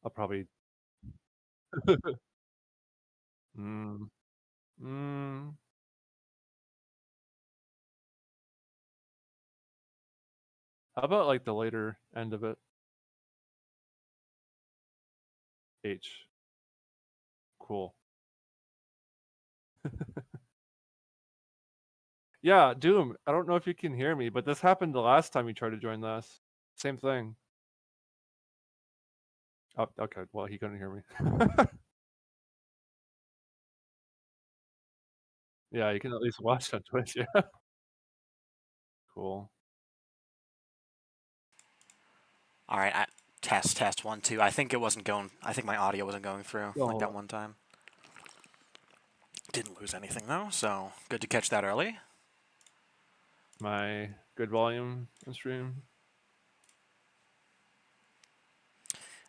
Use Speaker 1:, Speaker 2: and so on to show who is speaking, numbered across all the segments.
Speaker 1: I'll probably mm, mm, how about, like, the later end of it? H. Cool. Yeah, Doom, I don't know if you can hear me, but this happened the last time you tried to join this. Same thing. Oh, okay, well, he couldn't hear me. Yeah, you can at least watch on Twitch, yeah. Cool.
Speaker 2: All right, test 1 2. I think it wasn't going. I think my audio wasn't going through like
Speaker 1: Oh,
Speaker 2: that one time. Didn't lose anything though, so good to catch that early.
Speaker 1: my good volume and stream.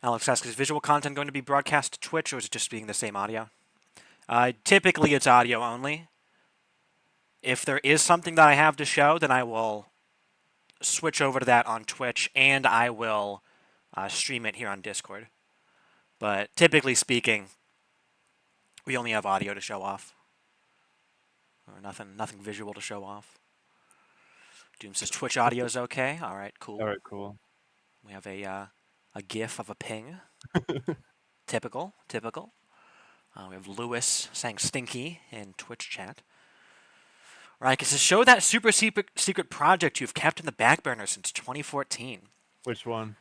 Speaker 2: Alex asks, is visual content going to be broadcast to Twitch, or is it just being the same audio? Typically, it's audio only. If there is something that I have to show, then I will switch over to that on Twitch, and I will stream it here on Discord. But typically speaking, we only have audio to show off, or nothing visual to show off. Doom says Twitch audio is okay. All right, cool.
Speaker 1: Alright, cool.
Speaker 2: We have a GIF of a ping. Typical. We have Lewis saying stinky in Twitch chat. Right, because to show that super secret project you've kept in the back burner since 2014.
Speaker 1: Which one?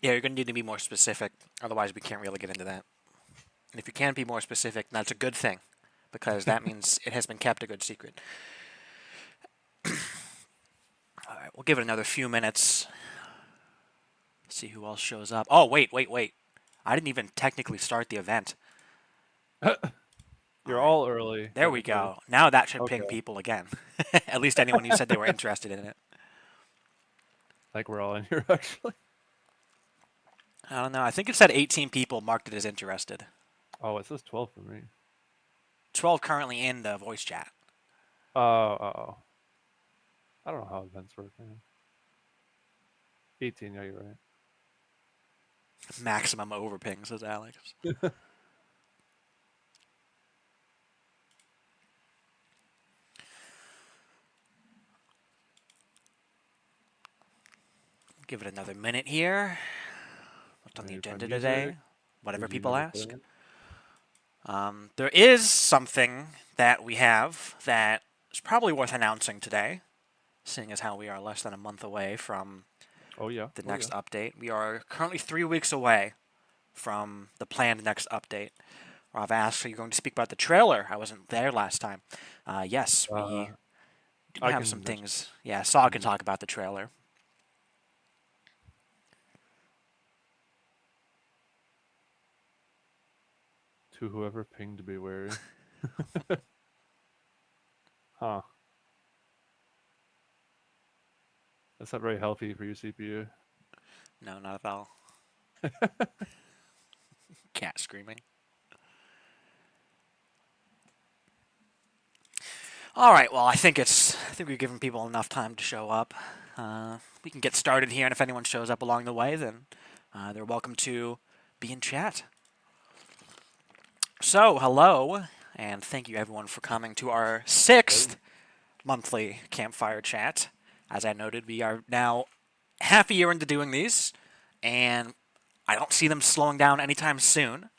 Speaker 2: Yeah, you're going to need to be more specific. Otherwise, we can't really get into that. And if you can't be more specific, that's a good thing, because that means it has been kept a good secret. All right, we'll give it another few minutes. See who else shows up. Oh, wait. I didn't even technically start the event.
Speaker 1: You're all early.
Speaker 2: There we go. Now that should ping
Speaker 1: Okay.
Speaker 2: people again. At least anyone who said they were interested in it.
Speaker 1: Like we're all in here, actually.
Speaker 2: I don't know. I think it said 18 people marked it as interested.
Speaker 1: Oh, it says 12 for me.
Speaker 2: 12 currently in the voice chat.
Speaker 1: Oh. I don't know how events work, man. 18, yeah, you're right.
Speaker 2: Maximum overping, says Alex. Give it another minute here. What's on the agenda today? Whatever people ask. There is something that we have that is probably worth announcing today, seeing as how we are less than a month away from the next update. We are currently 3 weeks away from the planned next update. Rob asked, are you going to speak about the trailer? I wasn't there last time. Yes, we do have some things. Yeah, Saw can talk about the trailer.
Speaker 1: To whoever pinged, be wary. Huh. That's not very healthy for your CPU.
Speaker 2: No, not at all. Cat screaming. All right. Well, I think we've given people enough time to show up. We can get started here, and if anyone shows up along the way, then they're welcome to be in chat. So, hello, and thank you everyone for coming to our 6th monthly Campfire chat. As I noted, we are now half a year into doing these, and I don't see them slowing down anytime soon.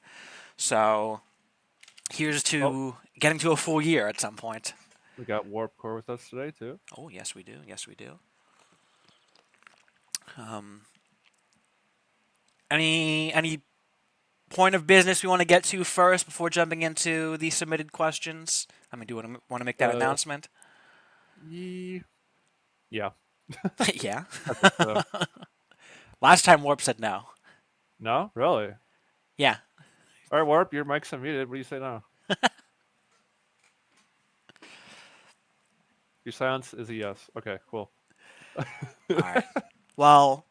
Speaker 2: So, here's to getting to a full year at some point.
Speaker 1: We got Warp Core with us today, too.
Speaker 2: Oh, yes, we do. Any point of business we want to get to first before jumping into the submitted questions? I mean, do you want to make that announcement?
Speaker 1: Yeah.
Speaker 2: Yeah. Last time Warp said no.
Speaker 1: No? Really?
Speaker 2: Yeah.
Speaker 1: All right, Warp, your mic's unmuted. What do you say now? Your silence is a yes. Okay, cool.
Speaker 2: All right. Well,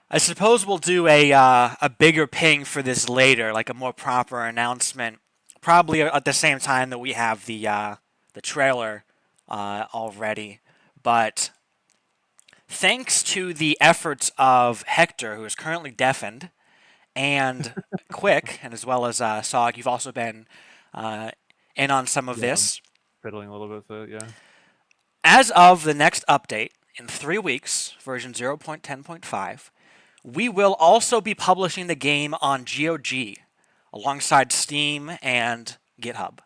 Speaker 2: I suppose we'll do a bigger ping for this later, like a more proper announcement, probably at the same time that we have the trailer already. But thanks to the efforts of Hector, who is currently deafened, and Quick, and as well as Sog, you've also been in on some of
Speaker 1: Yeah, I'm
Speaker 2: this.
Speaker 1: fiddling a little bit with it. Yeah.
Speaker 2: As of the next update, in 3 weeks, version 0.10.5, we will also be publishing the game on GOG alongside Steam and GitHub.
Speaker 1: Woohoo!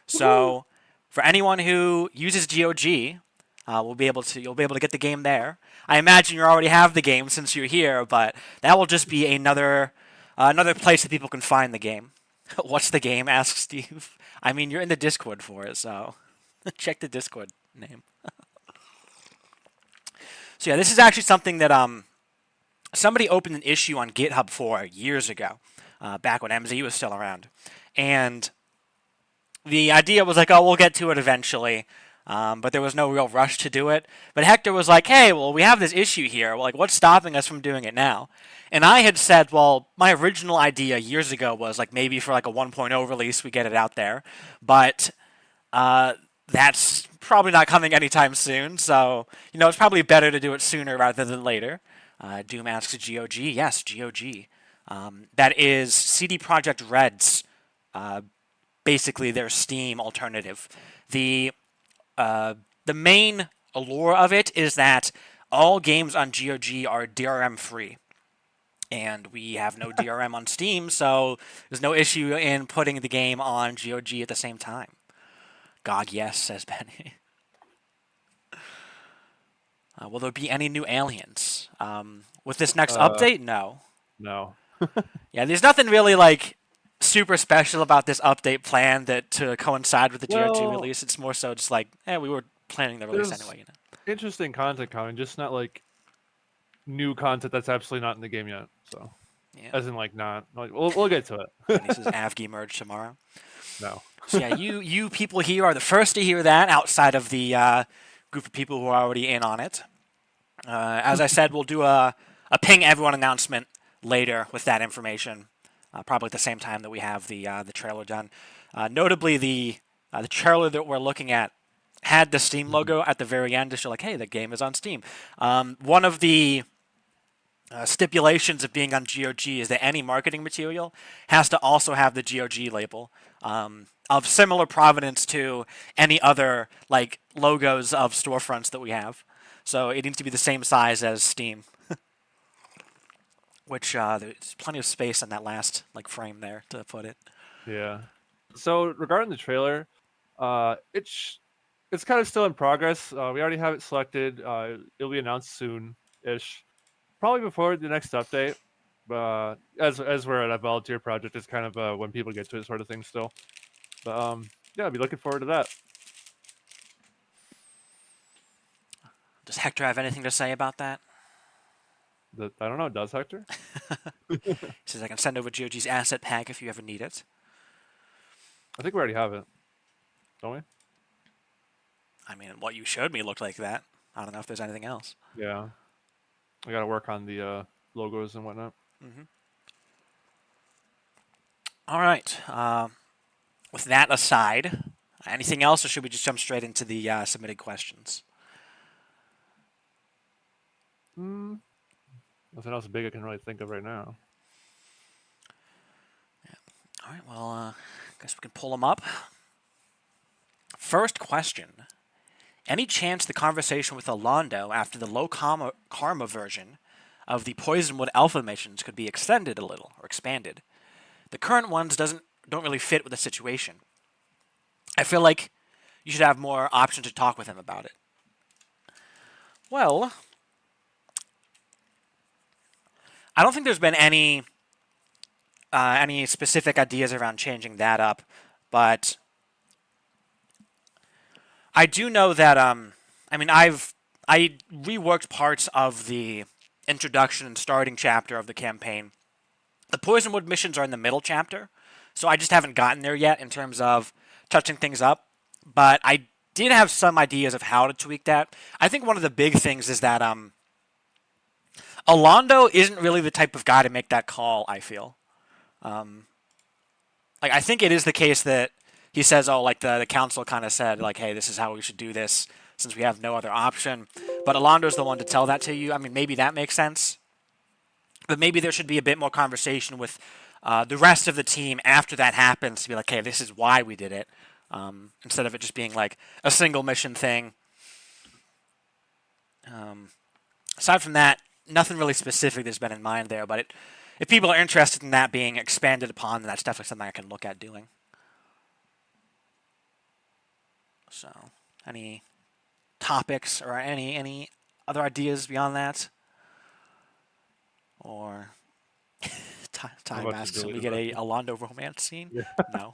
Speaker 2: So, for anyone who uses GOG, you'll be able to get the game there. I imagine you already have the game since you're here, but that will just be another place that people can find the game. What's the game? Asks Steve. I mean, you're in the Discord for it, so check the Discord name. So yeah, this is actually something that somebody opened an issue on GitHub for years ago, back when MZ was still around, and the idea was like, oh, we'll get to it eventually, but there was no real rush to do it. But Hector was like, hey, well, we have this issue here. Like, what's stopping us from doing it now? And I had said, well, my original idea years ago was like maybe for like a 1.0 release we get it out there, but that's probably not coming anytime soon. So it's probably better to do it sooner rather than later. Doom asks GOG. Yes, GOG. That is CD Projekt Red's basically their Steam alternative. The main allure of it is that all games on GOG are DRM free. And we have no DRM on Steam, so there's no issue in putting the game on GOG at the same time. God, yes, says Benny. Will there be any new aliens? With this next update? No.
Speaker 1: No.
Speaker 2: Yeah, there's nothing really like super special about this update plan that to coincide with the GOG release. It's more so just like, we were planning the release anyway.
Speaker 1: Interesting content coming, just not like new content that's absolutely not in the game yet. So,
Speaker 2: yeah.
Speaker 1: As in like not. Like, we'll get to it.
Speaker 2: And this is AVGI merge tomorrow.
Speaker 1: No.
Speaker 2: So yeah, you people here are the first to hear that outside of the group of people who are already in on it. As I said, we'll do a ping everyone announcement later with that information, probably at the same time that we have the trailer done. Notably, the trailer that we're looking at had the Steam logo at the very end to show like, hey, the game is on Steam. One of the stipulations of being on GOG is that any marketing material has to also have the GOG label of similar provenance to any other like logos of storefronts that we have. So it needs to be the same size as Steam, which there's plenty of space in that last like frame there to put it.
Speaker 1: Yeah. So regarding the trailer, it's kind of still in progress. We already have it selected. It'll be announced soon-ish. Probably before the next update, as we're at a volunteer project, it's kind of when people get to it sort of thing still. But yeah, I'll be looking forward to that.
Speaker 2: Does Hector have anything to say about that?
Speaker 1: I don't know. Does Hector?
Speaker 2: He says I can send over GOG's asset pack if you ever need it.
Speaker 1: I think we already have it, don't we?
Speaker 2: I mean, what you showed me looked like that. I don't know if there's anything else.
Speaker 1: Yeah. I got to work on the logos and whatnot.
Speaker 2: Mm-hmm. All right. With that aside, anything else, or should we just jump straight into the submitted questions?
Speaker 1: Nothing else big I can really think of right now.
Speaker 2: Yeah. All right. Well, I guess we can pull them up. First question. Any chance the conversation with Alondo after the low karma version of the Poisonwood Alpha missions could be extended a little or expanded? The current ones don't really fit with the situation. I feel like you should have more options to talk with him about it. Well, I don't think there's been any specific ideas around changing that up, but I do know that I mean I reworked parts of the introduction and starting chapter of the campaign. The Poisonwood missions are in the middle chapter, so I just haven't gotten there yet in terms of touching things up. But I did have some ideas of how to tweak that. I think one of the big things is that Alondo isn't really the type of guy to make that call, I feel. Like, I think it is the case that he says, oh, like the council kind of said, like, hey, this is how we should do this since we have no other option. but Alondo's the one to tell that to you. I mean, maybe that makes sense, but maybe there should be a bit more conversation with the rest of the team after that happens to be like, hey, this is why we did it, instead of it just being like a single mission thing. Aside from that, nothing really specific that's been in mind there, but if people are interested in that being expanded upon, then that's definitely something I can look at doing. So, any topics or any other ideas beyond that? Or time asks, can we get a Alondo romance scene?
Speaker 1: Yeah.
Speaker 2: No.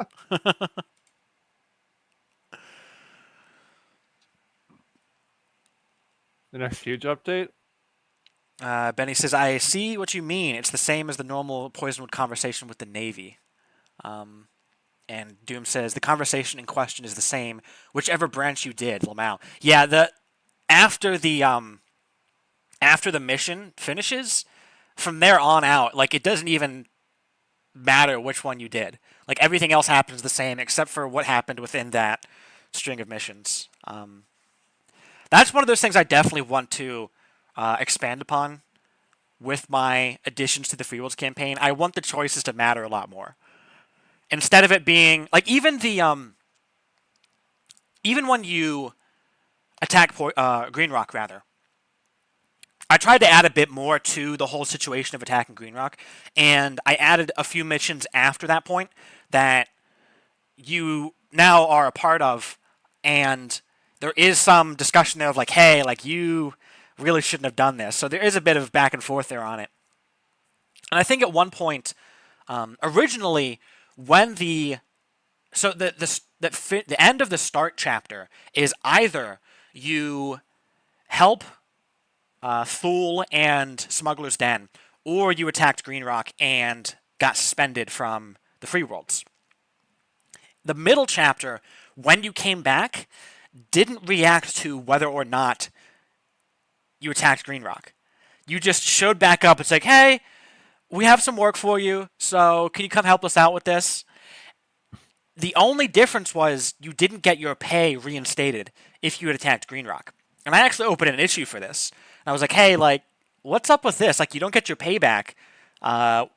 Speaker 1: The next huge update?
Speaker 2: Benny says, I see what you mean. It's the same as the normal Poisonwood conversation with the Navy. And Doom says, the conversation in question is the same, whichever branch you did, Lamau. Yeah, after the mission finishes, from there on out, like, it doesn't even matter which one you did. Like, everything else happens the same, except for what happened within that string of missions. That's one of those things I definitely want to expand upon with my additions to the Free Worlds campaign. I want the choices to matter a lot more. Instead of it being like even when you attack Green Rock, rather, I tried to add a bit more to the whole situation of attacking Green Rock, and I added a few missions after that point that you now are a part of, and there is some discussion there of like, hey, like you really shouldn't have done this. So there is a bit of back and forth there on it. And I think at one point, originally, when the end of the start chapter is either you help Thule and Smuggler's Den, or you attacked Green Rock and got suspended from the Free Worlds. The middle chapter, when you came back, didn't react to whether or not you attacked Green Rock. You just showed back up. It's like, hey, we have some work for you, so can you come help us out with this? The only difference was you didn't get your pay reinstated if you had attacked Green Rock. And I actually opened an issue for this. And I was like, hey, like, what's up with this? Like, you don't get your pay back until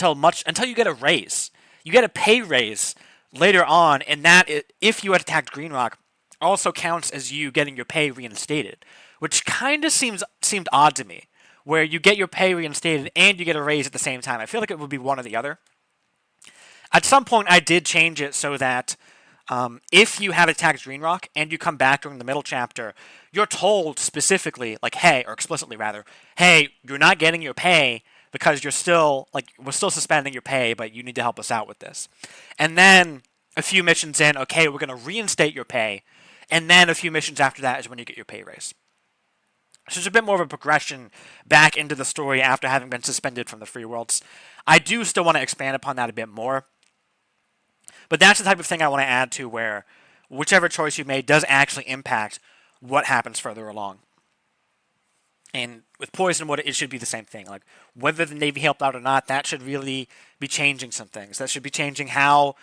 Speaker 2: you get a raise. You get a pay raise later on, and that, if you had attacked Green Rock, also counts as you getting your pay reinstated, which kind of seemed odd to me, where you get your pay reinstated and you get a raise at the same time. I feel like it would be one or the other. At some point, I did change it so that if you had attacked Green Rock and you come back during the middle chapter, you're told specifically, like, hey, or explicitly rather, hey, you're not getting your pay because we're still suspending your pay, but you need to help us out with this. And then a few missions in, okay, we're going to reinstate your pay. And then a few missions after that is when you get your pay raise. So there's a bit more of a progression back into the story after having been suspended from the Free Worlds. I do still want to expand upon that a bit more. But that's the type of thing I want to add to where whichever choice you made does actually impact what happens further along. And with Poisonwood, it should be the same thing. Like, whether the Navy helped out or not, that should really be changing some things. That should be changing how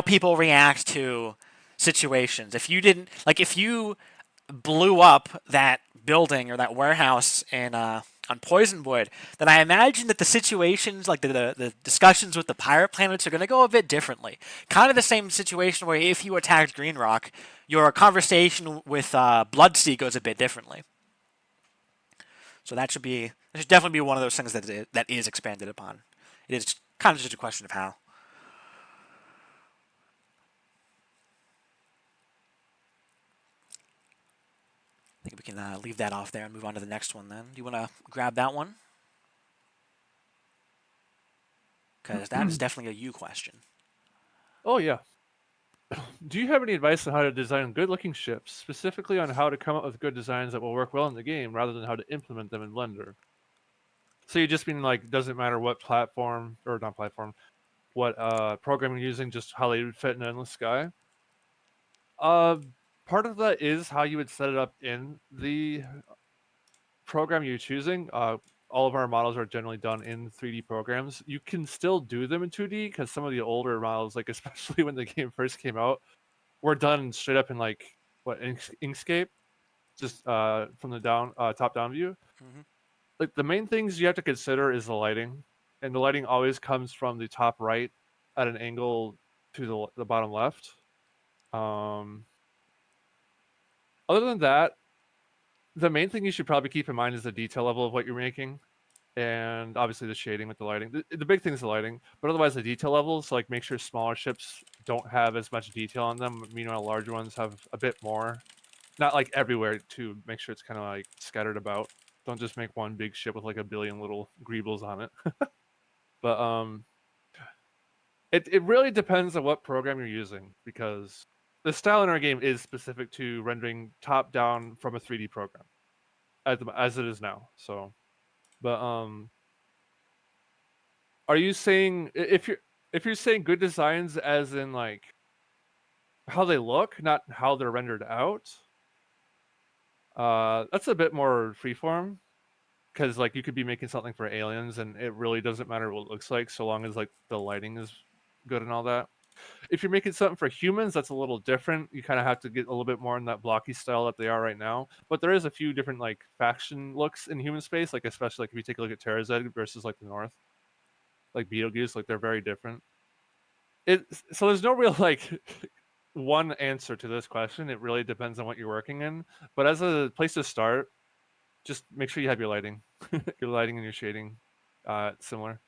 Speaker 2: people react to situations. If you blew up that building or that warehouse on Poisonwood, then I imagine that the situations, like the discussions with the pirate planets, are going to go a bit differently. Kind of the same situation where if you attacked Green Rock, your conversation with Bloodsea goes a bit differently. So that should definitely be one of those things that is expanded upon. It is kind of just a question of how. I think we can leave that off there and move on to the next one then. Do you want to grab that one? Because that is definitely a you question.
Speaker 1: Oh, yeah. Do you have any advice on how to design good-looking ships, specifically on how to come up with good designs that will work well in the game, rather than how to implement them in Blender? So you just mean, like, doesn't matter what platform, or not platform, what program you're using, just how they would fit in an endless sky? Part of that is how you would set it up in the program you're choosing. All of our models are generally done in 3D programs. You can still do them in 2D because some of the older models, like especially when the game first came out, were done straight up in like Inkscape. just from the top down view.
Speaker 2: Mm-hmm.
Speaker 1: Like the main things you have to consider is the lighting, and the lighting always comes from the top right at an angle to the bottom left. Um, Other than that, the main thing you should probably keep in mind is the detail level of what you're making, and obviously the shading with the lighting. The big thing is the lighting, but otherwise the detail levels, like make sure smaller ships don't have as much detail on them. Meanwhile, larger ones have a bit more. Not like everywhere to make sure it's kind of like scattered about. Don't just make one big ship with like a billion little greebles on it. But it really depends on what program you're using, because the style in our game is specific to rendering top down from a 3D program as it is now. So, but are you saying if you're saying good designs as in like how they look, not how they're rendered out? That's a bit more freeform, because like you could be making something for aliens and it really doesn't matter what it looks like so long as like the lighting is good and all that. If you're making something for humans, that's a little different. You kind of have to get a little bit more in that blocky style that they are right now. But there is a few different like faction looks in human space, like especially like if you take a look at Terrazed versus like the North, like Beetlejuice, like they're very different. So there's no real like one answer to this question. It really depends on what you're working in. But as a place to start, just make sure you have your lighting, your lighting and your shading similar.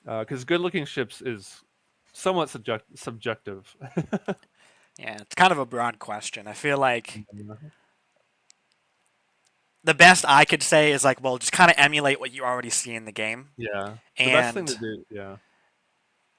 Speaker 1: Because good-looking ships is somewhat subjective.
Speaker 2: Yeah, it's kind of a broad question. I feel like the best I could say is like, well, just kind of emulate what you already see in the game
Speaker 1: Yeah, the best thing to
Speaker 2: and
Speaker 1: do. Yeah.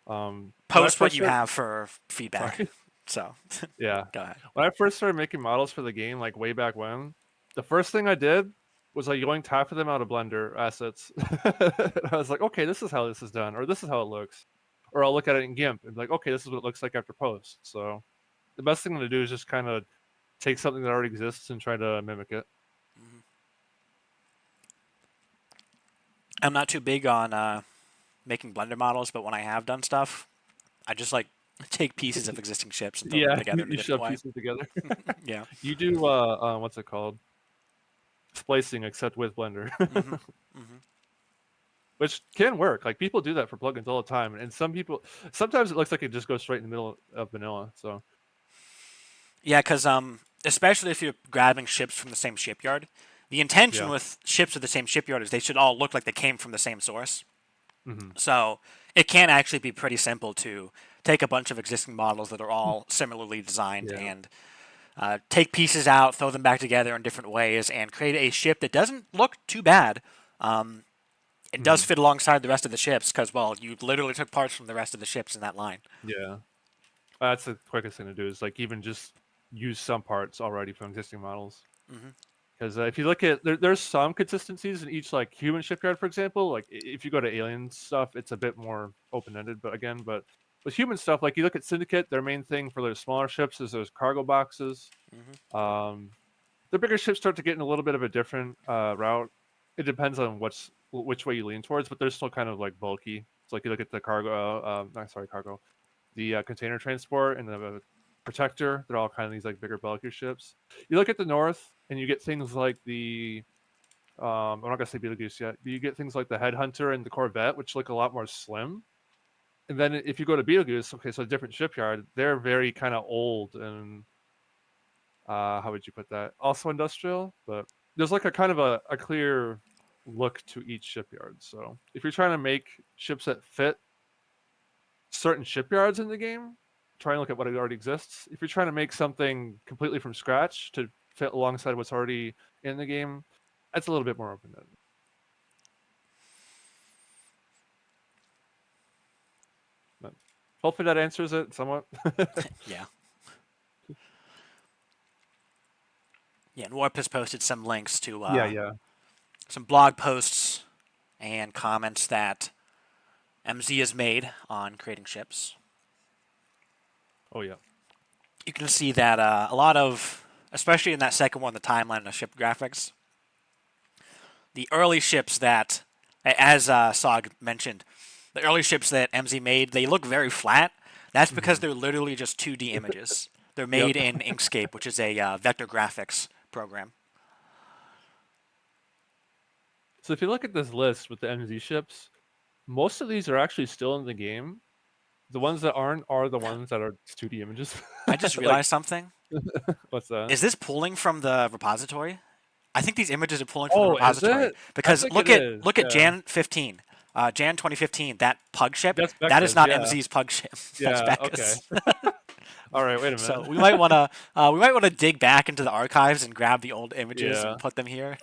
Speaker 1: When I
Speaker 2: post what
Speaker 1: first
Speaker 2: you
Speaker 1: started,
Speaker 2: have for feedback.
Speaker 1: sorry.
Speaker 2: So,
Speaker 1: Yeah,
Speaker 2: go ahead.
Speaker 1: when I first started making models for the game, like way back when, the first thing I did was like yoinked half of them out of Blender assets. I was like, okay, this is how this is done, or this is how it looks, or I'll look at it in GIMP and be like, okay, this is what it looks like after post. So the best thing to do is just kind of take something that already exists and try to mimic it.
Speaker 2: Mm-hmm. I'm not too big on making Blender models, but when I have done stuff, I just like take pieces of existing ships and throw them
Speaker 1: Yeah,
Speaker 2: together in a
Speaker 1: you
Speaker 2: different
Speaker 1: shove
Speaker 2: way.
Speaker 1: pieces together.
Speaker 2: Yeah.
Speaker 1: You do what's it called? Splicing, except with Blender,
Speaker 2: Mm-hmm. Mm-hmm.
Speaker 1: which can work. Like people do that for plugins all the time, and sometimes it looks like it just goes straight in the middle of vanilla. So
Speaker 2: Yeah, because especially if you're grabbing ships from the same shipyard, the intention
Speaker 1: yeah,
Speaker 2: with ships of the same shipyard is they should all look like they came from the same source.
Speaker 1: hmm
Speaker 2: So it can actually be pretty simple to take a bunch of existing models that are all similarly designed
Speaker 1: yeah,
Speaker 2: and take pieces out, throw them back together in different ways, and create a ship that doesn't look too bad. It does
Speaker 1: hmm
Speaker 2: fit alongside the rest of the ships because, well, you literally took parts from the rest of the ships in that line.
Speaker 1: yeah. That's the quickest thing to do is like even just use some parts already from existing models.
Speaker 2: Hmm.
Speaker 1: Because if you look at there's some consistencies in each like human shipyard, for example. Like if you go to alien stuff, it's a bit more open ended. But with human stuff, like you look at Syndicate, their main thing for their smaller ships is those cargo boxes.
Speaker 2: Hmm.
Speaker 1: Um, the bigger ships start to get in a little bit of a different route. It depends on which way you lean towards, but they're still kind of like bulky. It's like you look at the cargo, the container transport and the protector. They're all kind of these like bigger, bulkier ships. You look at the north, and you get things like the I'm not gonna say Beetlejuice yet, but you get things like the Headhunter and the Corvette, which look a lot more slim. And then if you go to Beetlejuice, okay, so a different shipyard, they're very kind of old and how would you put that? Also industrial, but there's like a kind of a clear look to each shipyard. So if you're trying to make ships that fit certain shipyards in the game, try and look at what already exists. If you're trying to make something completely from scratch to fit alongside what's already in the game, that's a little bit more open-ended. But hopefully that answers it somewhat.
Speaker 2: Yeah. Yeah, and Warp has posted some links to
Speaker 1: Yeah, yeah.
Speaker 2: some blog posts and comments that MZ has made on creating ships.
Speaker 1: Oh yeah.
Speaker 2: You can see that a lot of, especially in that second one, the timeline of ship graphics, the early ships that, as Sog mentioned, the early ships that MZ made, they look very flat. That's because
Speaker 1: Mhm.
Speaker 2: they're literally just 2D images. They're made in Inkscape, which is a vector graphics program.
Speaker 1: So if you look at this list with the MZ ships, most of these are actually still in the game. The ones that aren't are the ones that are 2D images.
Speaker 2: I just
Speaker 1: Like,
Speaker 2: realized something.
Speaker 1: what's that?
Speaker 2: Is this pulling from the repository? I think these images are pulling from the
Speaker 1: Oh, is
Speaker 2: repository
Speaker 1: it? I
Speaker 2: because
Speaker 1: think it is.
Speaker 2: look at
Speaker 1: Yeah,
Speaker 2: Jan 15, Jan 2015. That pug ship,
Speaker 1: that's
Speaker 2: that is
Speaker 1: Becca's.
Speaker 2: not
Speaker 1: Yeah,
Speaker 2: MZ's pug ship. That's
Speaker 1: yeah. Okay.
Speaker 2: Becca's.
Speaker 1: All right. Wait a
Speaker 2: So
Speaker 1: minute.
Speaker 2: we might wanna dig back into the archives and grab the old images
Speaker 1: Yeah.
Speaker 2: and put them here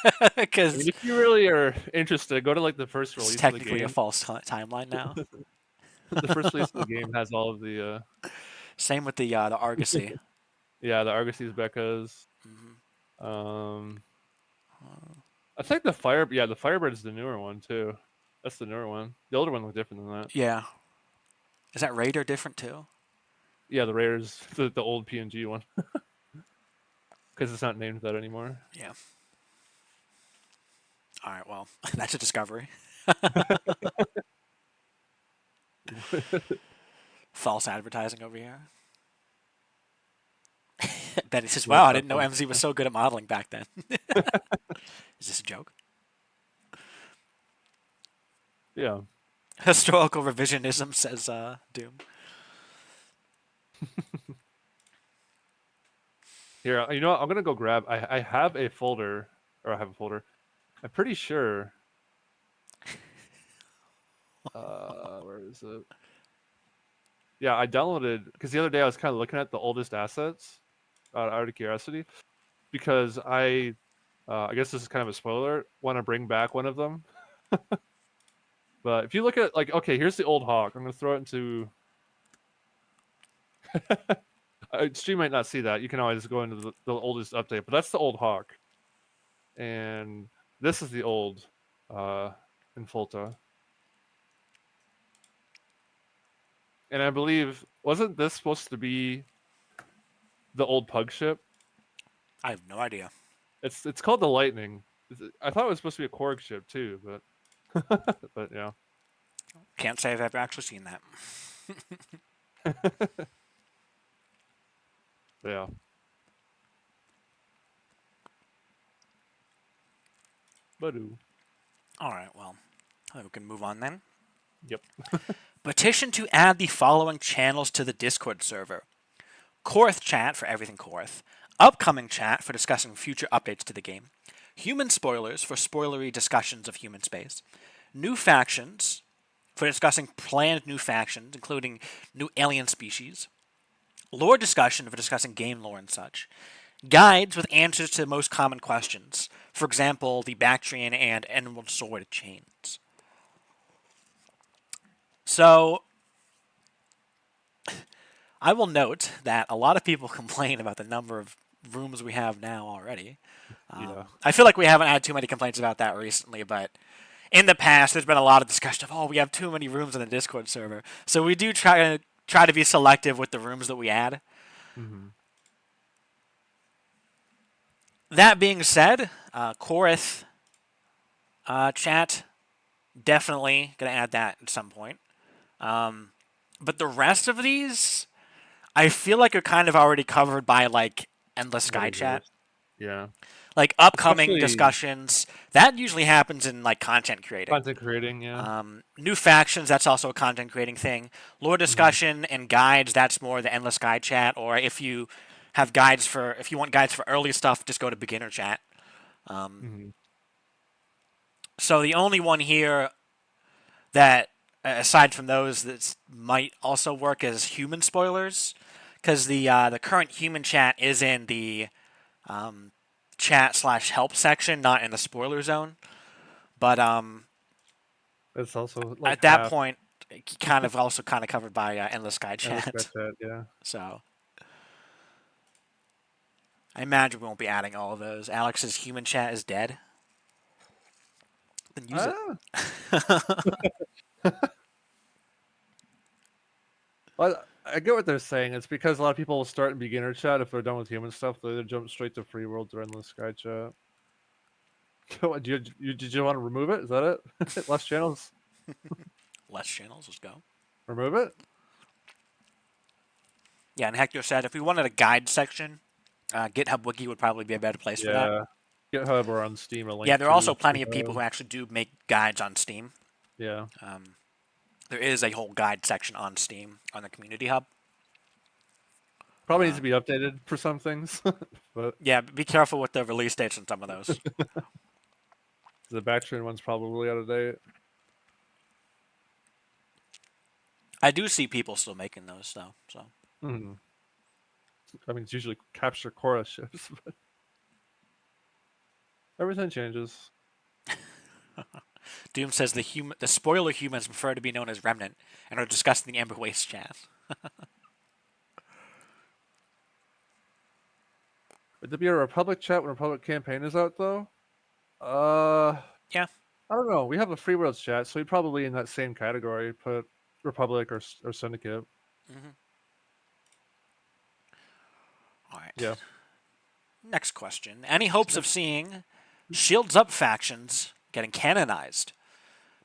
Speaker 1: I mean,
Speaker 2: because
Speaker 1: if you really are interested, go to like the first
Speaker 2: it's
Speaker 1: release of the
Speaker 2: technically a
Speaker 1: game.
Speaker 2: false timeline now.
Speaker 1: The first release of the game has all of the
Speaker 2: Same with the Argosy.
Speaker 1: yeah, the Argosy Becca's.
Speaker 2: Hmm.
Speaker 1: Um, I think the Firebird is the newer one too. That's the newer one. The older one looked different than that.
Speaker 2: Yeah, is that Raider different too?
Speaker 1: Yeah, the Raiders, the old PNG one, because it's not named that anymore.
Speaker 2: Yeah. All right. Well, that's a discovery. False advertising over here. Betty says,
Speaker 1: Look
Speaker 2: "Wow, I
Speaker 1: up
Speaker 2: didn't know
Speaker 1: on-
Speaker 2: MZ was so good at modeling back then." Is this a joke?
Speaker 1: Yeah.
Speaker 2: Historical revisionism, says Doom.
Speaker 1: Here, you know what? I'm gonna go grab. I have a folder, or I have a folder. I'm pretty sure. Where is it? Yeah, I downloaded because the other day I was kind of looking at the oldest assets out of curiosity because I guess this is kind of a spoiler. Want to bring back one of them, but if you look at like okay, here's the old Hawk. I'm gonna throw it into. Stream might not see that. You can always go into the oldest update, but that's the old Hawk, and this is the old Infolta. And I believe wasn't this supposed to be the old Pug ship?
Speaker 2: I have no idea.
Speaker 1: It's called the Lightning. I thought it was supposed to be a Korg ship too, but but yeah.
Speaker 2: Can't say I've ever actually seen that.
Speaker 1: Yeah. Badoo.
Speaker 2: All right, well, I think we can move on then.
Speaker 1: Yep.
Speaker 2: Petition to add the following channels to the Discord server: Korth chat for everything Korth, upcoming chat for discussing future updates to the game, human spoilers for spoilery discussions of human space, new factions for discussing planned new factions, including new alien species, lore discussion for discussing game lore and such, guides with answers to the most common questions, for example, the Bactrian and Emerald Sword chains. So, I will note that a lot of people complain about the number of rooms we have now already.
Speaker 1: Yeah.
Speaker 2: I feel like we haven't had too many complaints about that recently, but in the past, there's been a lot of discussion of, oh, we have too many rooms in the Discord server. So we do try to be selective with the rooms that we add.
Speaker 1: Mm-hmm.
Speaker 2: That being said, Korth chat, definitely going to add that at some point. But the rest of these, I feel like are kind of already covered by like Endless Sky Chat.
Speaker 1: Yeah.
Speaker 2: Like upcoming
Speaker 1: Especially
Speaker 2: discussions, that usually happens in like content creating.
Speaker 1: content creating, yeah.
Speaker 2: New factions, that's also a content creating thing. Lore discussion and guides, that's more the Endless Guide Chat. Or if you have if you want guides for early stuff, just go to beginner chat.
Speaker 1: Mm-hmm.
Speaker 2: So the only one here that, aside from those, that might also work as human spoilers, because the current human chat is in the chat/help section, not in the spoiler zone. But
Speaker 1: It's also like
Speaker 2: at that
Speaker 1: half
Speaker 2: point, kind of also kind of covered by Endless Guide
Speaker 1: Endless
Speaker 2: Chat.
Speaker 1: Sky Chat, yeah.
Speaker 2: So I imagine we won't be adding all of those. Alex's human chat is dead. Then use it.
Speaker 1: Well, I get what they're saying. It's because a lot of people will start in beginner chat if they're done with human stuff. They either jump straight to free world or Endless Sky Chat. Did you want to remove it? Is that it? Less channels?
Speaker 2: Less channels. Let's go.
Speaker 1: Remove it?
Speaker 2: Yeah, and Hector said if we wanted a guide section, GitHub Wiki would probably be a better place for that.
Speaker 1: Yeah. GitHub or on Steam, a
Speaker 2: Yeah,
Speaker 1: link
Speaker 2: there are
Speaker 1: to
Speaker 2: also plenty of people
Speaker 1: GitHub.
Speaker 2: who actually do make guides on Steam.
Speaker 1: Yeah.
Speaker 2: There is a whole guide section on Steam on the community hub.
Speaker 1: Probably needs to be updated for some things, but
Speaker 2: Yeah, be careful with the release dates on some of those.
Speaker 1: the Bactrian one's probably out of date.
Speaker 2: I do see people still making those though. So.
Speaker 1: Mm-hmm. I mean, it's usually capture chorus ships, but everything changes.
Speaker 2: Doom says the spoiler humans prefer to be known as Remnant and are discussing the Amber Waste chat.
Speaker 1: Would there be a Republic chat when Republic campaign is out though?
Speaker 2: Yeah.
Speaker 1: I don't know. We have a Free Worlds chat, so we'd probably in that same category put Republic or Syndicate.
Speaker 2: Mm-hmm. All right.
Speaker 1: Yeah.
Speaker 2: Next question. Any hopes of seeing Shields Up factions getting canonized?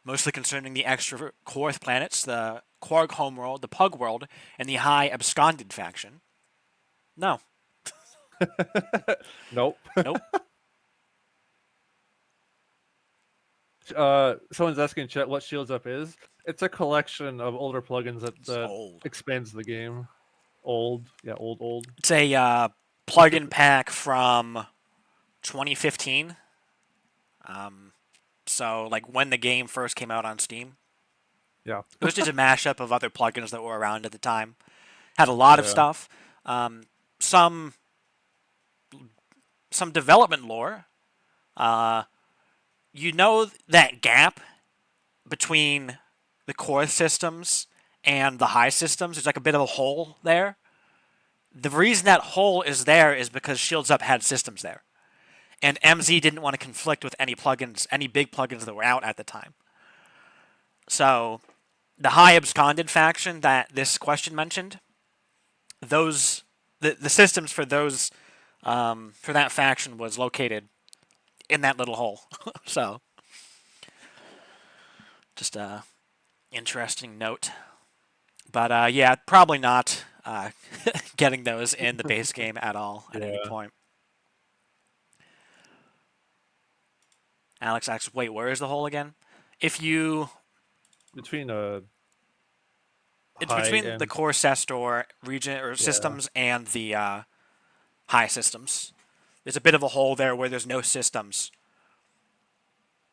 Speaker 2: Mostly concerning the extra Korth planets, the Quark homeworld, the Pug world, and the High Absconded faction. No.
Speaker 1: Nope.
Speaker 2: Nope.
Speaker 1: Someone's asking in chat what Shields Up is. It's a collection of older plugins that
Speaker 2: Old.
Speaker 1: expands the game. Old. Yeah, old.
Speaker 2: It's a plug-in pack from 2015. So, like, when the game first came out on Steam.
Speaker 1: Yeah.
Speaker 2: It was just a mashup of other plugins that were around at the time. Had a lot of stuff. Some development lore. You know that gap between the core systems and the high systems? There's like a bit of a hole there. The reason that hole is there is because Shields Up had systems there. And MZ didn't want to conflict with any plugins, any big plugins that were out at the time. So, the High Absconded faction that this question mentioned, those the systems for those for that faction was located in that little hole. So, just a interesting note. But yeah, probably not getting those in the base game at all at any point. Alex asks, wait, where is the hole again? If you...
Speaker 1: Between
Speaker 2: It's between the core Cestor region or systems and the high systems. There's a bit of a hole there where there's no systems.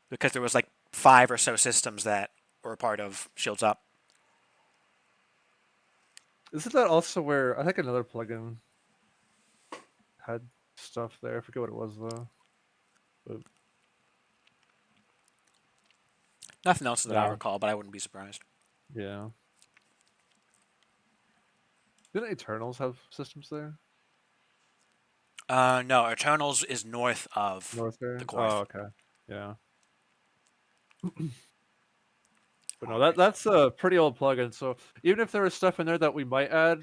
Speaker 2: Because there was like 5 or so systems that were a part of Shields Up.
Speaker 1: Isn't that also where I think another plugin had stuff there? I forget what it was though. But...
Speaker 2: Nothing else that I recall, but I wouldn't be surprised.
Speaker 1: Yeah. Didn't Eternals have systems there?
Speaker 2: No, Eternals is north of the Korth.
Speaker 1: Oh, okay. Yeah. But no, that's a pretty old plugin. So even if there was stuff in there that we might add,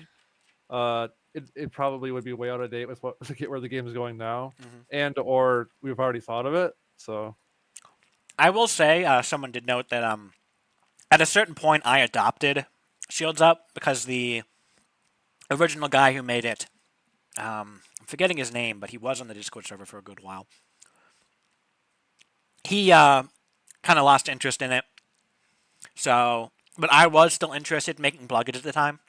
Speaker 1: it probably would be way out of date with where the game is going now, and or we've already thought of it. So
Speaker 2: I will say, someone did note that at a certain point I adopted Shields Up because the original guy who made it, I'm forgetting his name, but he was on the Discord server for a good while. He kind of lost interest in it. So, but I was still interested in making plugins at the time.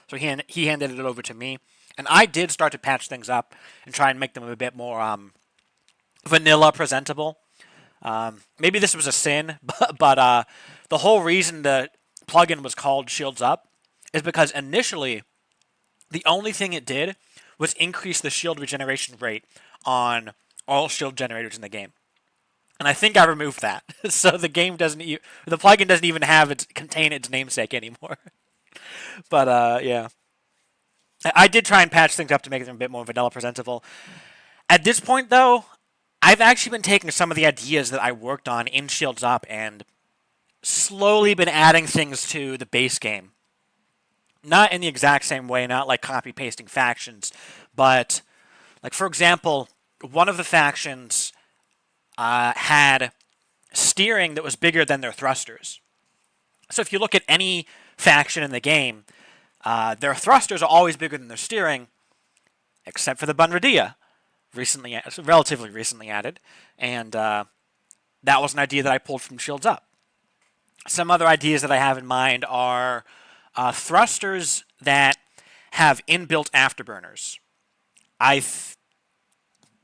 Speaker 2: So he handed it over to me. And I did start to patch things up and try and make them a bit more vanilla presentable. Maybe this was a sin, but the whole reason the plugin was called Shields Up is because initially the only thing it did was increase the shield regeneration rate on all shield generators in the game. And I think I removed that, so the game doesn't, the plugin doesn't even contain its namesake anymore. But yeah, I did try and patch things up to make them a bit more vanilla presentable. At this point, though, I've actually been taking some of the ideas that I worked on in Shields Up and slowly been adding things to the base game. Not in the exact same way, not like copy-pasting factions, but, like, for example, one of the factions had steering that was bigger than their thrusters. So if you look at any faction in the game, Their thrusters are always bigger than their steering, except for the Bunradia, relatively recently added, and that was an idea that I pulled from Shields Up. Some other ideas that I have in mind are thrusters that have inbuilt afterburners. I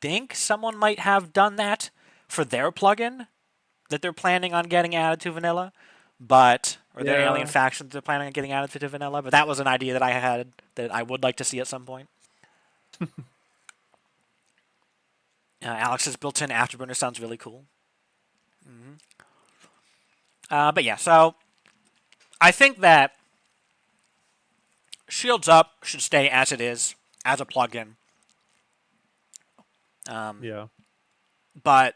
Speaker 2: think someone might have done that for their plugin that they're planning on getting added to vanilla, or their alien faction that they're planning on getting added to vanilla. But that was an idea that I had that I would like to see at some point. Alex's built-in afterburner sounds really cool. But yeah, so I think that Shields Up should stay as it is, as a plugin. But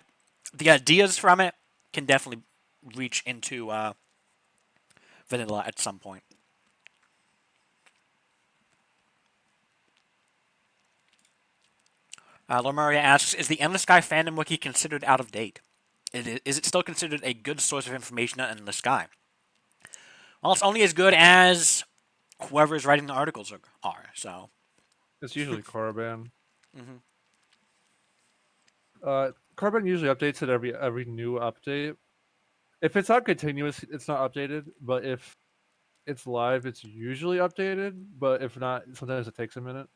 Speaker 2: the ideas from it can definitely reach into vanilla at some point. Lomaria asks, is the Endless Sky fandom wiki considered out of date? Is it still considered a good source of information on Endless Sky? Well, it's only as good as whoever is writing the articles are. So
Speaker 1: it's usually Korriban. Korriban usually updates it every new update. If it's not continuous, it's not updated. But if it's live, it's usually updated. But if not, sometimes it takes a minute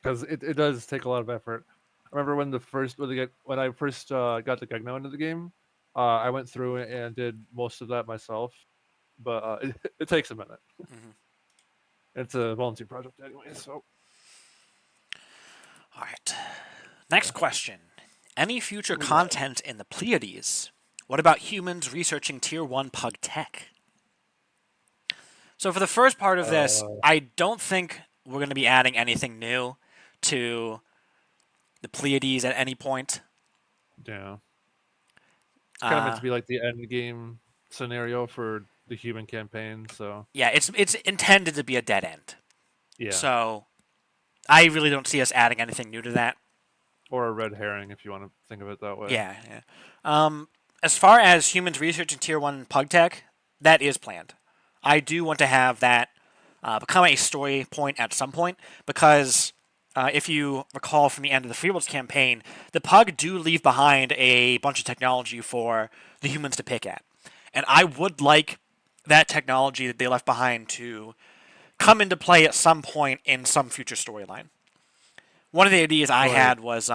Speaker 1: because it does take a lot of effort. I remember when I first got the Gegno into the game, I went through and did most of that myself, but it takes a minute. It's a volunteer project anyway, so.
Speaker 2: All right. Next question. Any future content in the Pleiades? What about humans researching Tier 1 Pug tech? So for the first part of this, I don't think we're going to be adding anything new to the Pleiades at any point.
Speaker 1: Yeah. It's kind of meant to be like the end game scenario for the human campaign, so.
Speaker 2: Yeah, it's intended to be a dead end.
Speaker 1: Yeah.
Speaker 2: So I really don't see us adding anything new to that.
Speaker 1: Or a red herring, if you want to think of it that way.
Speaker 2: Yeah. As far as humans researching Tier 1 Pug tech, that is planned. I do want to have that become a story point at some point, because if you recall from the end of the Freeworlds campaign, the Pug do leave behind a bunch of technology for the humans to pick at. And I would like that technology that they left behind to come into play at some point in some future storyline. One of the ideas I had was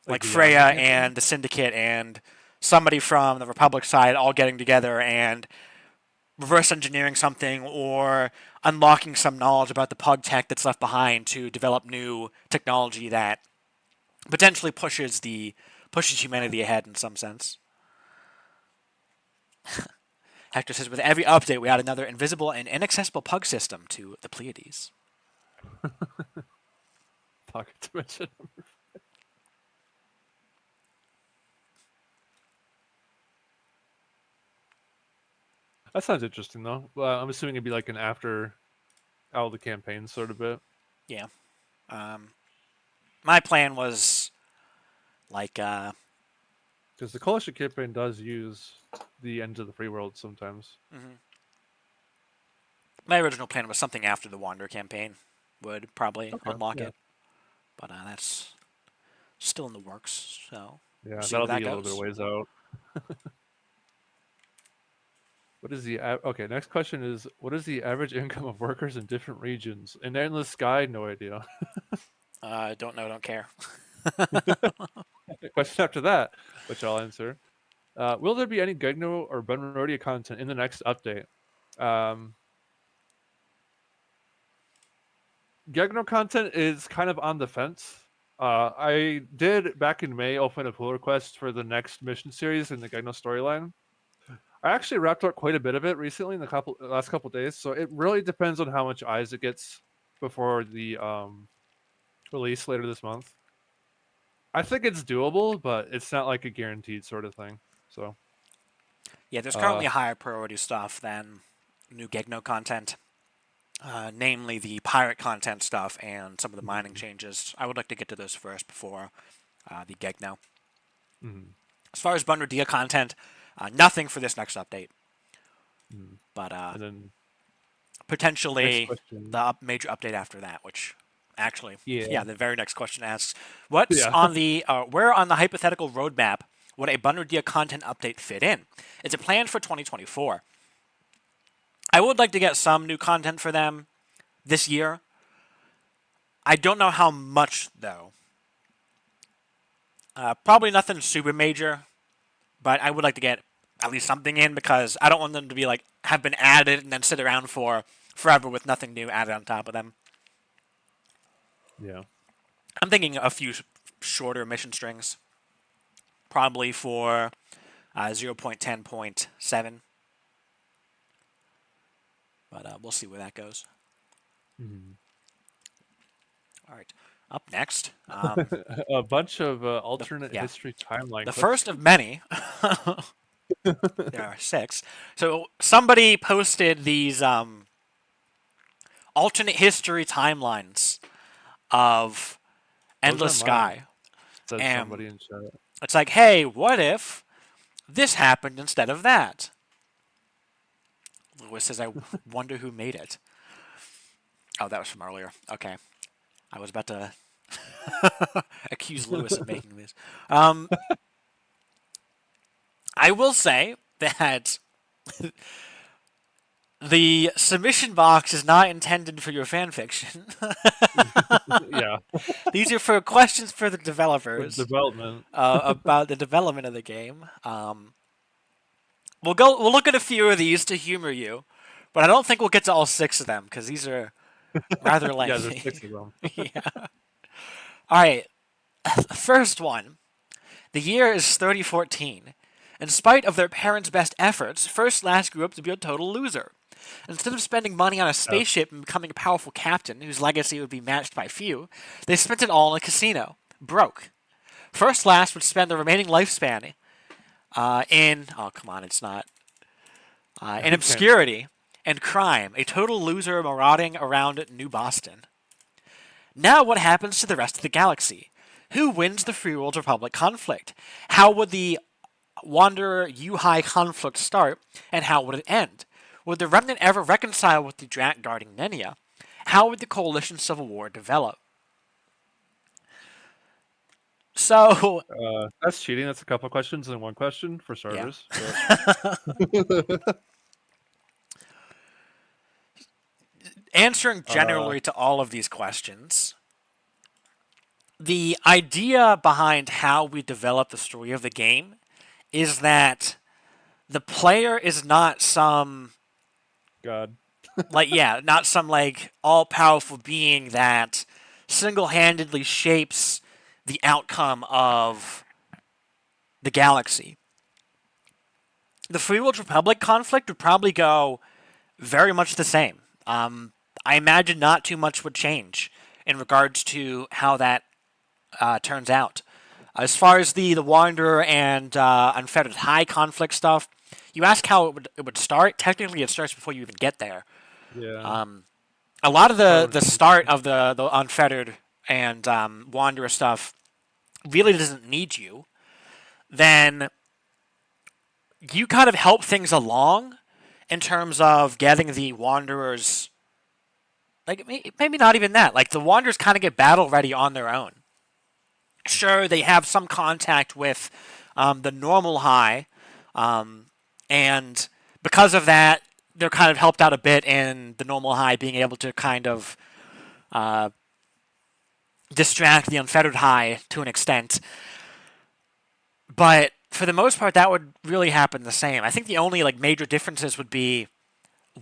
Speaker 2: like Freya and the Syndicate and somebody from the Republic side all getting together and reverse engineering something or unlocking some knowledge about the Pug tech that's left behind to develop new technology that potentially pushes humanity ahead in some sense. Hector says, with every update, we add another invisible and inaccessible Pug system to the Pleiades.
Speaker 1: Pocket dimension. That sounds interesting, though. Well, I'm assuming it'd be like an after out of the campaign sort of bit.
Speaker 2: Yeah. My plan was like
Speaker 1: because the Coalition campaign does use the ends of the free world sometimes.
Speaker 2: My original plan was something after the Wander campaign would probably unlock it, but that's still in the works. So
Speaker 1: yeah, that'll be a little bit of ways out. What is the okay? Next question is: what is the average income of workers in different regions? In Endless Sky, no idea.
Speaker 2: Don't know, don't care.
Speaker 1: Question after that, which I'll answer. Will there be any Gegno or Bunrodia content in the next update? Gegno content is kind of on the fence. I did back in May open a pull request for the next mission series in the Gegno storyline. I actually wrapped up quite a bit of it recently in the last couple days, so it really depends on how much eyes it gets before the release later this month. I think it's doable, but it's not like a guaranteed sort of thing. So
Speaker 2: yeah, there's currently higher priority stuff than new Gegno content, namely the pirate content stuff and some of the mining changes. I would like to get to those first before the Gegno. As far as Bunradia content, nothing for this next update. But
Speaker 1: and then
Speaker 2: potentially
Speaker 1: question.
Speaker 2: the major update after that, which actually,
Speaker 1: Yeah.
Speaker 2: the very next question asks, what's
Speaker 1: Yeah.
Speaker 2: on the where on the hypothetical roadmap would a Bunnerdia content update fit in? Is it planned for 2024? I would like to get some new content for them this year. I don't know how much though. Probably nothing super major, but I would like to get at least something in because I don't want them to be like have been added and then sit around for forever with nothing new added on top of them.
Speaker 1: Yeah.
Speaker 2: I'm thinking a few shorter mission strings, probably for 0.10.7, but we'll see where that goes.
Speaker 1: Mm-hmm.
Speaker 2: All right, up next,
Speaker 1: A bunch of alternate history timeline
Speaker 2: the
Speaker 1: clips.
Speaker 2: first of many. There are 6. So somebody posted these alternate history timelines of Endless Sky.
Speaker 1: Said
Speaker 2: And
Speaker 1: somebody in chat.
Speaker 2: it's like, hey, what if this happened instead of that? Lewis says, I wonder who made it. Oh, that was from earlier. Okay. I was about to accuse Lewis of making this. I will say that the submission box is not intended for your fan fiction.
Speaker 1: Yeah.
Speaker 2: These are for questions for the developers.
Speaker 1: Development.
Speaker 2: About the development of the game. We'll look at a few of these to humor you, but I don't think we'll get to all 6 of them because these are rather lengthy.
Speaker 1: Yeah, there's 6 of them.
Speaker 2: Yeah. All right. First one. The year is 3014. In spite of their parents' best efforts, First Slash grew up to be a total loser. Instead of spending money on a spaceship and becoming a powerful captain whose legacy would be matched by few, they spent it all in a casino. Broke. First Slash would spend the remaining lifespan in... Oh, come on, it's not. In obscurity and crime, a total loser marauding around New Boston. Now what happens to the rest of the galaxy? Who wins the Free World Republic conflict? How would the Wanderer U-High conflict start, and how would it end? Would the Remnant ever reconcile with the Drat guarding Nenia? How would the Coalition Civil War develop? So...
Speaker 1: that's cheating. That's a couple questions in one question for starters.
Speaker 2: Yeah. Answering generally to all of these questions, the idea behind how we develop the story of the game is that the player is not some...
Speaker 1: God.
Speaker 2: not some, all-powerful being that single-handedly shapes the outcome of the galaxy. The Free World Republic conflict would probably go very much the same. I imagine not too much would change in regards to how that turns out. As far as the Wanderer and Unfettered High conflict stuff, you ask how it would start. Technically, it starts before you even get there.
Speaker 1: Yeah.
Speaker 2: A lot of the start of the Unfettered and Wanderer stuff really doesn't need you. Then you kind of help things along in terms of getting the Wanderers... maybe not even that. The Wanderers kind of get battle ready on their own. Sure, they have some contact with the normal high, and because of that, they're kind of helped out a bit in the normal high being able to kind of distract the unfettered high to an extent. But for the most part, that would really happen the same. I think the only major differences would be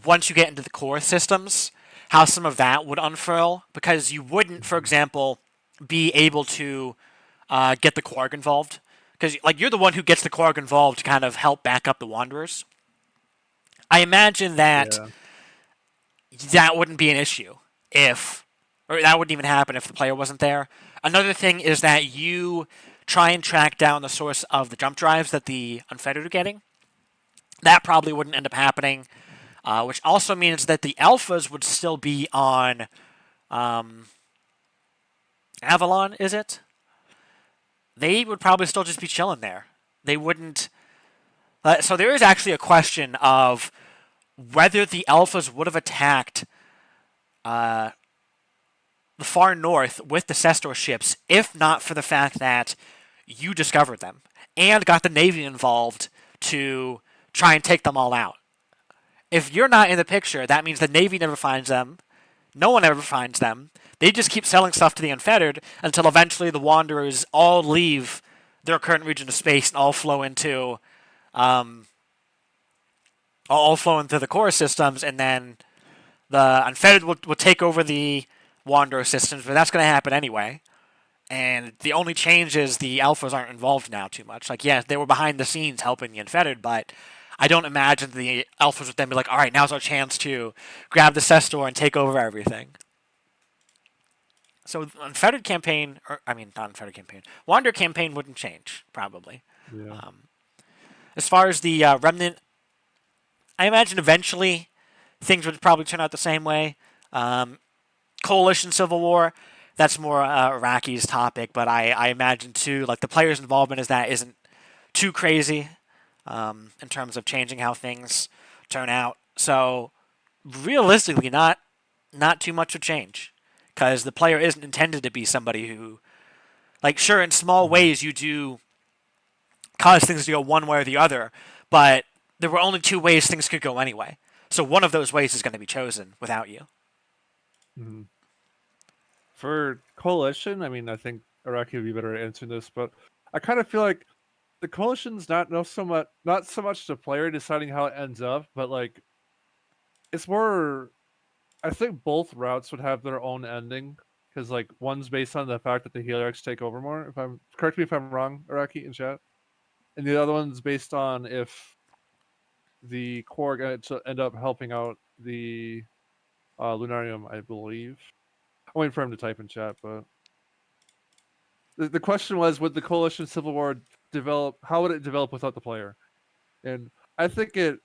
Speaker 2: once you get into the core systems, how some of that would unfurl, because you wouldn't, for example, be able to get the Quark involved, because you're the one who gets the Quark involved to kind of help back up the Wanderers. I imagine that that wouldn't be an issue or that wouldn't even happen if the player wasn't there. Another thing is that you try and track down the source of the jump drives that the Unfettered are getting. That probably wouldn't end up happening, which also means that the Alphas would still be on Avalon, is it? They would probably still just be chilling there. They wouldn't... so there is actually a question of whether the alphas would have attacked the far north with the Cestor ships if not for the fact that you discovered them and got the Navy involved to try and take them all out. If you're not in the picture, that means the Navy never finds them. No one ever finds them. They just keep selling stuff to the Unfettered until eventually the Wanderers all leave their current region of space and all flow into the core systems, and then the Unfettered will take over the Wanderer systems, but that's going to happen anyway. And the only change is the Alphas aren't involved now too much. Like, yeah, they were behind the scenes helping the Unfettered, but I don't imagine the Alphas would then be like, all right, now's our chance to grab the Cestor and take over everything. So Unfettered campaign, not Unfettered campaign, Wanderer campaign wouldn't change, probably.
Speaker 1: Yeah.
Speaker 2: As far as the Remnant, I imagine eventually things would probably turn out the same way. Coalition Civil War, that's more Iraqi's topic, but I imagine too, like the players' involvement isn't too crazy in terms of changing how things turn out. So realistically, not too much would change, because the player isn't intended to be somebody who, like, sure, in small ways you do cause things to go one way or the other, but there were only two ways things could go anyway. So one of those ways is going to be chosen without you.
Speaker 1: Mm-hmm. For Coalition, I mean, I think Iraqi would be better at answering this, but I kind of feel like the Coalition's not so much the player deciding how it ends up, but like it's more. I think both routes would have their own ending, because like one's based on the fact that the Helix take over more. Correct me if I'm wrong, Iraqi in chat, and the other one's based on if the core end up helping out the Lunarium, I believe. I'm waiting for him to type in chat, but the question was, would the Coalition Civil War develop? How would it develop without the player? And I think it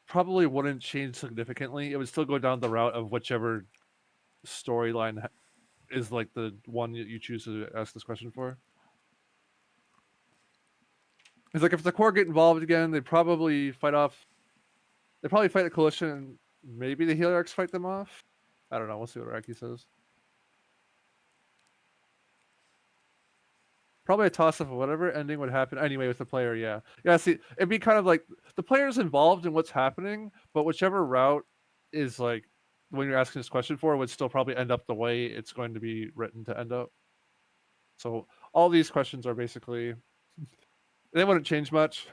Speaker 1: probably wouldn't change significantly. It would still go down the route of whichever storyline is like the one you choose to ask this question for. It's like if the core get involved again, they probably fight the Coalition, and maybe the Helix fight them off. I don't know. We'll see what Raki says. Probably a toss-up of whatever ending would happen anyway with the player, yeah. Yeah, see, it'd be kind of like the player's involved in what's happening, but whichever route is like when you're asking this question for would still probably end up the way it's going to be written to end up. So all these questions are basically they wouldn't change much.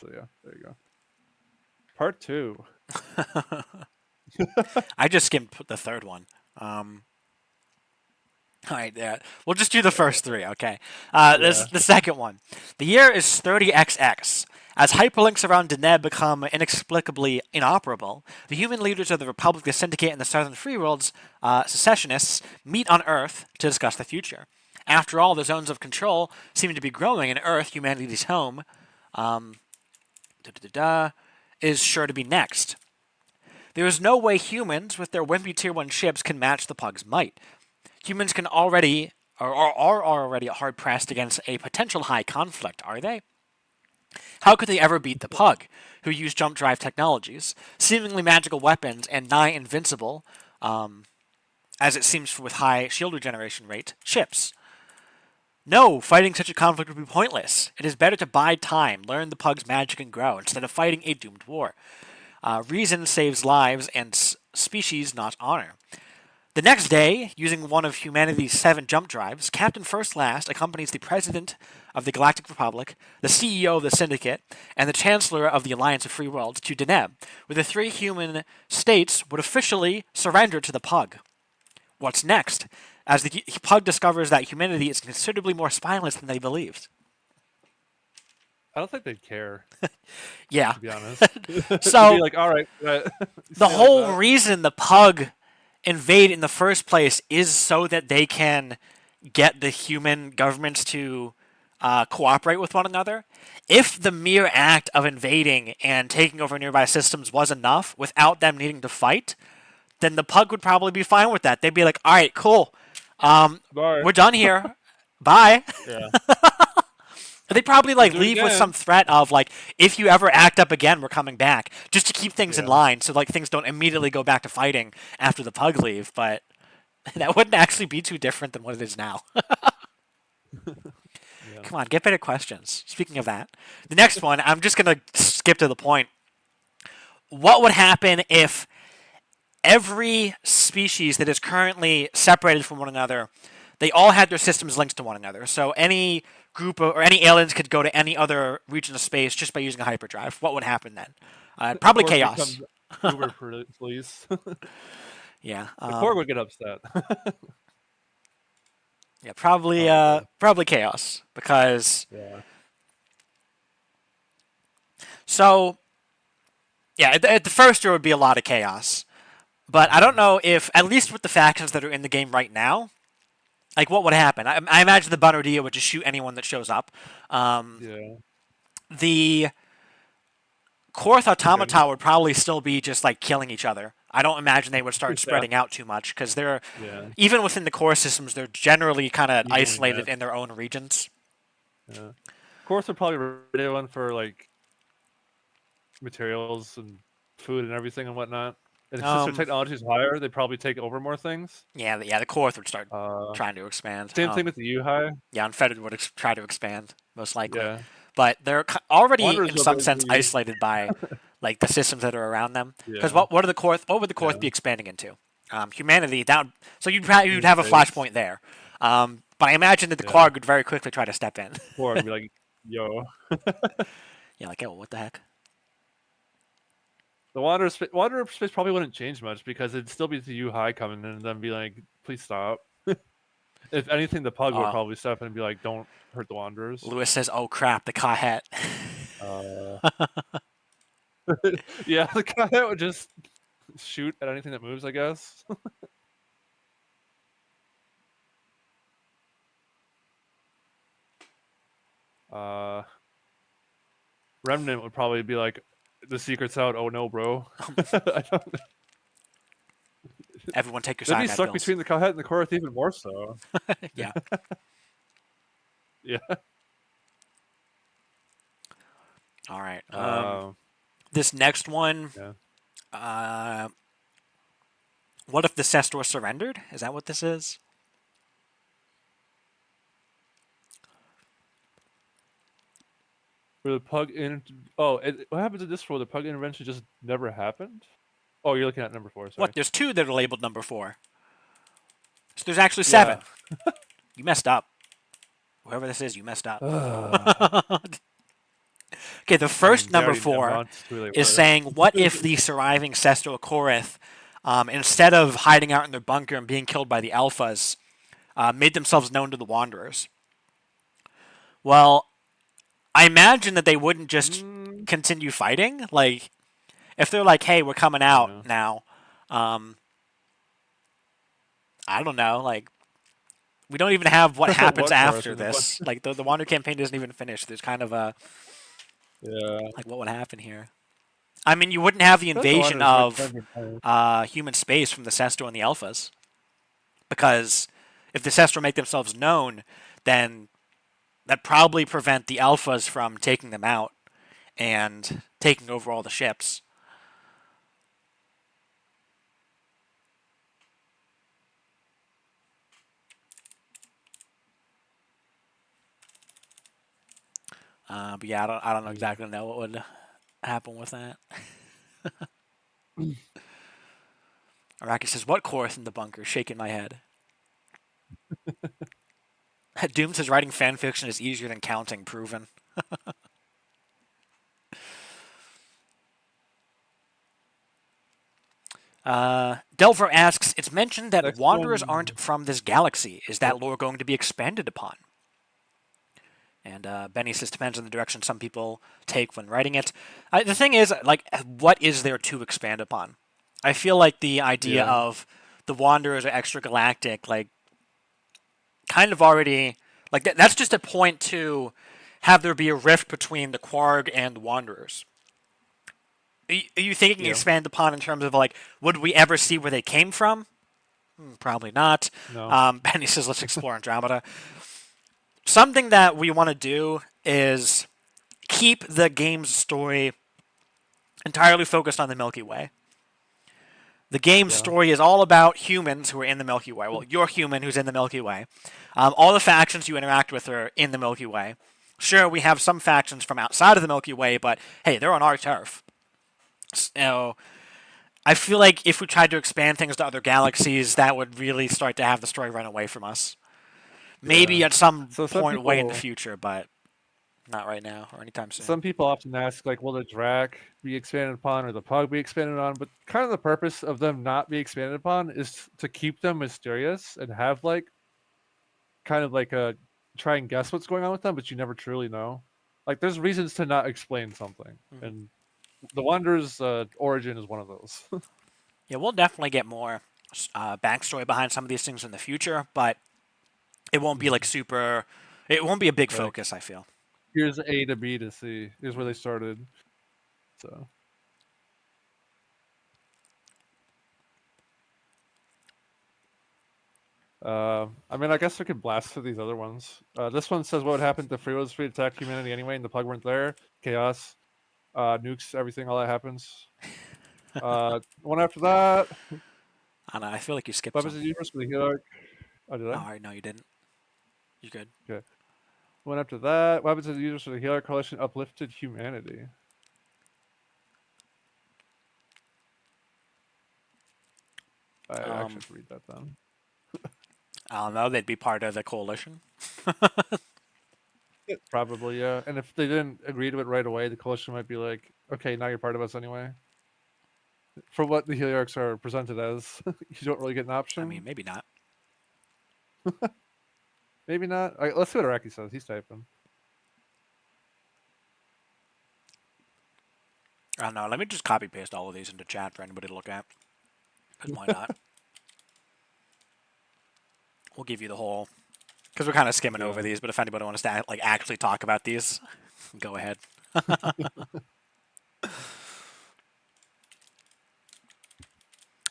Speaker 1: So yeah, there you go. Part 2.
Speaker 2: I just skimmed the third one. All right, yeah. We'll just do the first three, okay? This the second one. The year is 30XX. As hyperlinks around Deneb become inexplicably inoperable, the human leaders of the Republic, the Syndicate, and the Southern Freeworld's secessionists meet on Earth to discuss the future. After all, the zones of control seem to be growing, and Earth, humanity's home, is sure to be next. There is no way humans, with their wimpy Tier 1 ships, can match the Pug's might. Humans are already hard-pressed against a potential high conflict, are they? How could they ever beat the Pug, who use jump drive technologies, seemingly magical weapons, and nigh invincible, as it seems with high shield regeneration rate, ships? No, fighting such a conflict would be pointless. It is better to bide time, learn the Pug's magic, and grow, instead of fighting a doomed war. Reason saves lives and species, not honor. The next day, using one of humanity's 7 jump drives, Captain First Last accompanies the President of the Galactic Republic, the CEO of the Syndicate, and the Chancellor of the Alliance of Free Worlds to Deneb, where the 3 human states would officially surrender to the Pug. What's next? As the Pug discovers that humanity is considerably more spineless than they believed.
Speaker 1: I don't think they'd care.
Speaker 2: Yeah.
Speaker 1: To be honest.
Speaker 2: So,
Speaker 1: be like, all right.
Speaker 2: The whole reason the Pug invade in the first place is so that they can get the human governments to cooperate with one another. If the mere act of invading and taking over nearby systems was enough without them needing to fight, then the Pug would probably be fine with that. They'd be like, all right, cool. We're done here. Bye.
Speaker 1: Yeah.
Speaker 2: They probably like
Speaker 1: Do it
Speaker 2: leave with
Speaker 1: again.
Speaker 2: some threat of like, if you ever act up again, we're coming back, just to keep things in
Speaker 1: Yeah.
Speaker 2: line, so like things don't immediately go back to fighting after the pug leave. But that wouldn't actually be too different than what it is now.
Speaker 1: Yeah.
Speaker 2: Come on, get better questions. Speaking of that, the next one, I'm just gonna skip to the point. What would happen if every species that is currently separated from one another, they all had their systems linked to one another? So any group or any aliens could go to any other region of space just by using a hyperdrive. What would happen then?
Speaker 1: The
Speaker 2: Probably
Speaker 1: Korg
Speaker 2: chaos.
Speaker 1: becomes Uber police.
Speaker 2: Yeah.
Speaker 1: The Korg would get upset.
Speaker 2: Yeah. Probably.
Speaker 1: Probably.
Speaker 2: Probably chaos because.
Speaker 1: Yeah.
Speaker 2: So. Yeah. At the first, there would be a lot of chaos. But I don't know if, at least with the factions that are in the game right now, like what would happen. I imagine the Bonardia would just shoot anyone that shows up.
Speaker 1: Yeah.
Speaker 2: The Korth
Speaker 1: Okay.
Speaker 2: Automata would probably still be just like killing each other. I don't imagine they would start
Speaker 1: Yeah.
Speaker 2: spreading out too much because they're,
Speaker 1: Yeah.
Speaker 2: even within the core systems, they're generally kind of
Speaker 1: Evenly
Speaker 2: isolated
Speaker 1: matched.
Speaker 2: in their own regions.
Speaker 1: Yeah. Of course, they're probably radio one for like materials and food and everything and whatnot. And since their technology is higher, they probably take over more things.
Speaker 2: Yeah, the Korth would start
Speaker 1: Uh,
Speaker 2: trying to expand.
Speaker 1: Same thing with the U-High.
Speaker 2: Yeah, Unfettered would try to expand, most likely.
Speaker 1: Yeah.
Speaker 2: But they're already,
Speaker 1: Wanderers
Speaker 2: in
Speaker 1: will
Speaker 2: some sense,
Speaker 1: basically use.
Speaker 2: isolated by like the systems that are around them. Because
Speaker 1: Yeah.
Speaker 2: what are the Korth? What would the Korth
Speaker 1: Yeah.
Speaker 2: be expanding into? Humanity. That so you'd have a
Speaker 1: Space.
Speaker 2: flashpoint there. But I imagine that the
Speaker 1: Yeah.
Speaker 2: Klarg would very quickly try to step in.
Speaker 1: Or I'd be like, yo.
Speaker 2: Yeah, like, oh, what the heck?
Speaker 1: The Wanderer space probably wouldn't change much because it'd still be the U-High coming in and then be like, please stop. If anything, the Pug would probably step in and be like, don't hurt the Wanderers.
Speaker 2: Lewis says, oh crap, the Kahet.
Speaker 1: Yeah, the guy would just shoot at anything that moves, I guess. Remnant would probably be like, the secret's out. Oh no, bro. I don't...
Speaker 2: Everyone take your
Speaker 1: They'd be
Speaker 2: cyanide
Speaker 1: stuck
Speaker 2: pills.
Speaker 1: between the Cowhead and the Korth even more so.
Speaker 2: Yeah.
Speaker 1: Yeah.
Speaker 2: All right. This next one.
Speaker 1: Yeah.
Speaker 2: What if the Cestor surrendered? Is that what this is?
Speaker 1: For the Pug in. Oh, what happens in this for the Pug intervention just never happened? Oh, you're looking at number 4. Sorry.
Speaker 2: What? There's 2 that are labeled number 4. So there's actually 7.
Speaker 1: Yeah.
Speaker 2: You messed up. Whoever this is, you messed up. Okay, the first number 4 is saying, what if the surviving Cestor Korith, instead of hiding out in their bunker and being killed by the Alphas, made themselves known to the Wanderers? Well, I imagine that they wouldn't just continue fighting. Like, if they're like, hey, we're coming out now, I don't know, like, we don't even have what happens after this. Like, the Wander campaign isn't even finished. There's kind of a...
Speaker 1: Yeah.
Speaker 2: Like, what would happen here? I mean, you wouldn't have the invasion of human space from the Cestor and the Alphas. Because if the Cestor make themselves known, then that'd probably prevent the Alphas from taking them out and taking over all the ships. But yeah, I don't exactly know what would happen with that. Araki says, what Korth in the bunker? Shaking my head. Doom says writing fanfiction is easier than counting. Proven. Delver asks, it's mentioned that Wanderers aren't from this galaxy. Is that lore going to be expanded upon? And Benny says, depends on the direction some people take when writing it. The thing is, like, what is there to expand upon? I feel like the idea of the Wanderers are extragalactic, like, kind of already... Like, that's just a point to have there be a rift between the Quarg and the Wanderers. Are you thinking expand upon in terms of, like, would we ever see where they came from? Probably not.
Speaker 1: No.
Speaker 2: Benny says, let's explore Andromeda. Something that we want to do is keep the game's story entirely focused on the Milky Way. The game's story is all about humans who are in the Milky Way. Well, you're human who's in the Milky Way. All the factions you interact with are in the Milky Way. Sure, we have some factions from outside of the Milky Way, but hey, they're on our turf. So I feel like if we tried to expand things to other galaxies, that would really start to have the story run away from us. Maybe at some point way in the future, but not right now or anytime soon.
Speaker 1: Some people often ask, like, will the Drac be expanded upon or the Pug be expanded on? But kind of the purpose of them not be expanded upon is to keep them mysterious and have, like, kind of like a try and guess what's going on with them, but you never truly know. Like, there's reasons to not explain something. Mm-hmm. And the Wanderer's origin is one of those.
Speaker 2: Yeah, we'll definitely get more backstory behind some of these things in the future, but it won't be like super. It won't be a big focus, I feel.
Speaker 1: Here's A to B to C. Here's where they started. So. I mean, I guess we could blast through these other ones. This one says what would happen if the free was free to attack humanity anyway, and the Pug weren't there. Chaos, nukes, everything, all that happens. One after that.
Speaker 2: I don't know. I feel like you skipped.
Speaker 1: Weapons of the Universe for the Healer. Oh, did I?
Speaker 2: Oh, all right, no, you didn't. You good?
Speaker 1: Okay. One after that. Weapons of the Universe for the Healer Coalition uplifted humanity. I actually should read that then.
Speaker 2: I don't know. They'd be part of the coalition.
Speaker 1: Probably, yeah. And if they didn't agree to it right away, the coalition might be like, okay, now you're part of us anyway. For what the Heliarchs are presented as, you don't really get an option.
Speaker 2: I mean, maybe not.
Speaker 1: Maybe not. All right, let's see what Araki says. He's typing.
Speaker 2: I don't know. Let me just copy paste all of these into chat for anybody to look at. Because why not? We'll give you the whole, because we're kind of skimming over these. But if anybody wants to like actually talk about these, go ahead.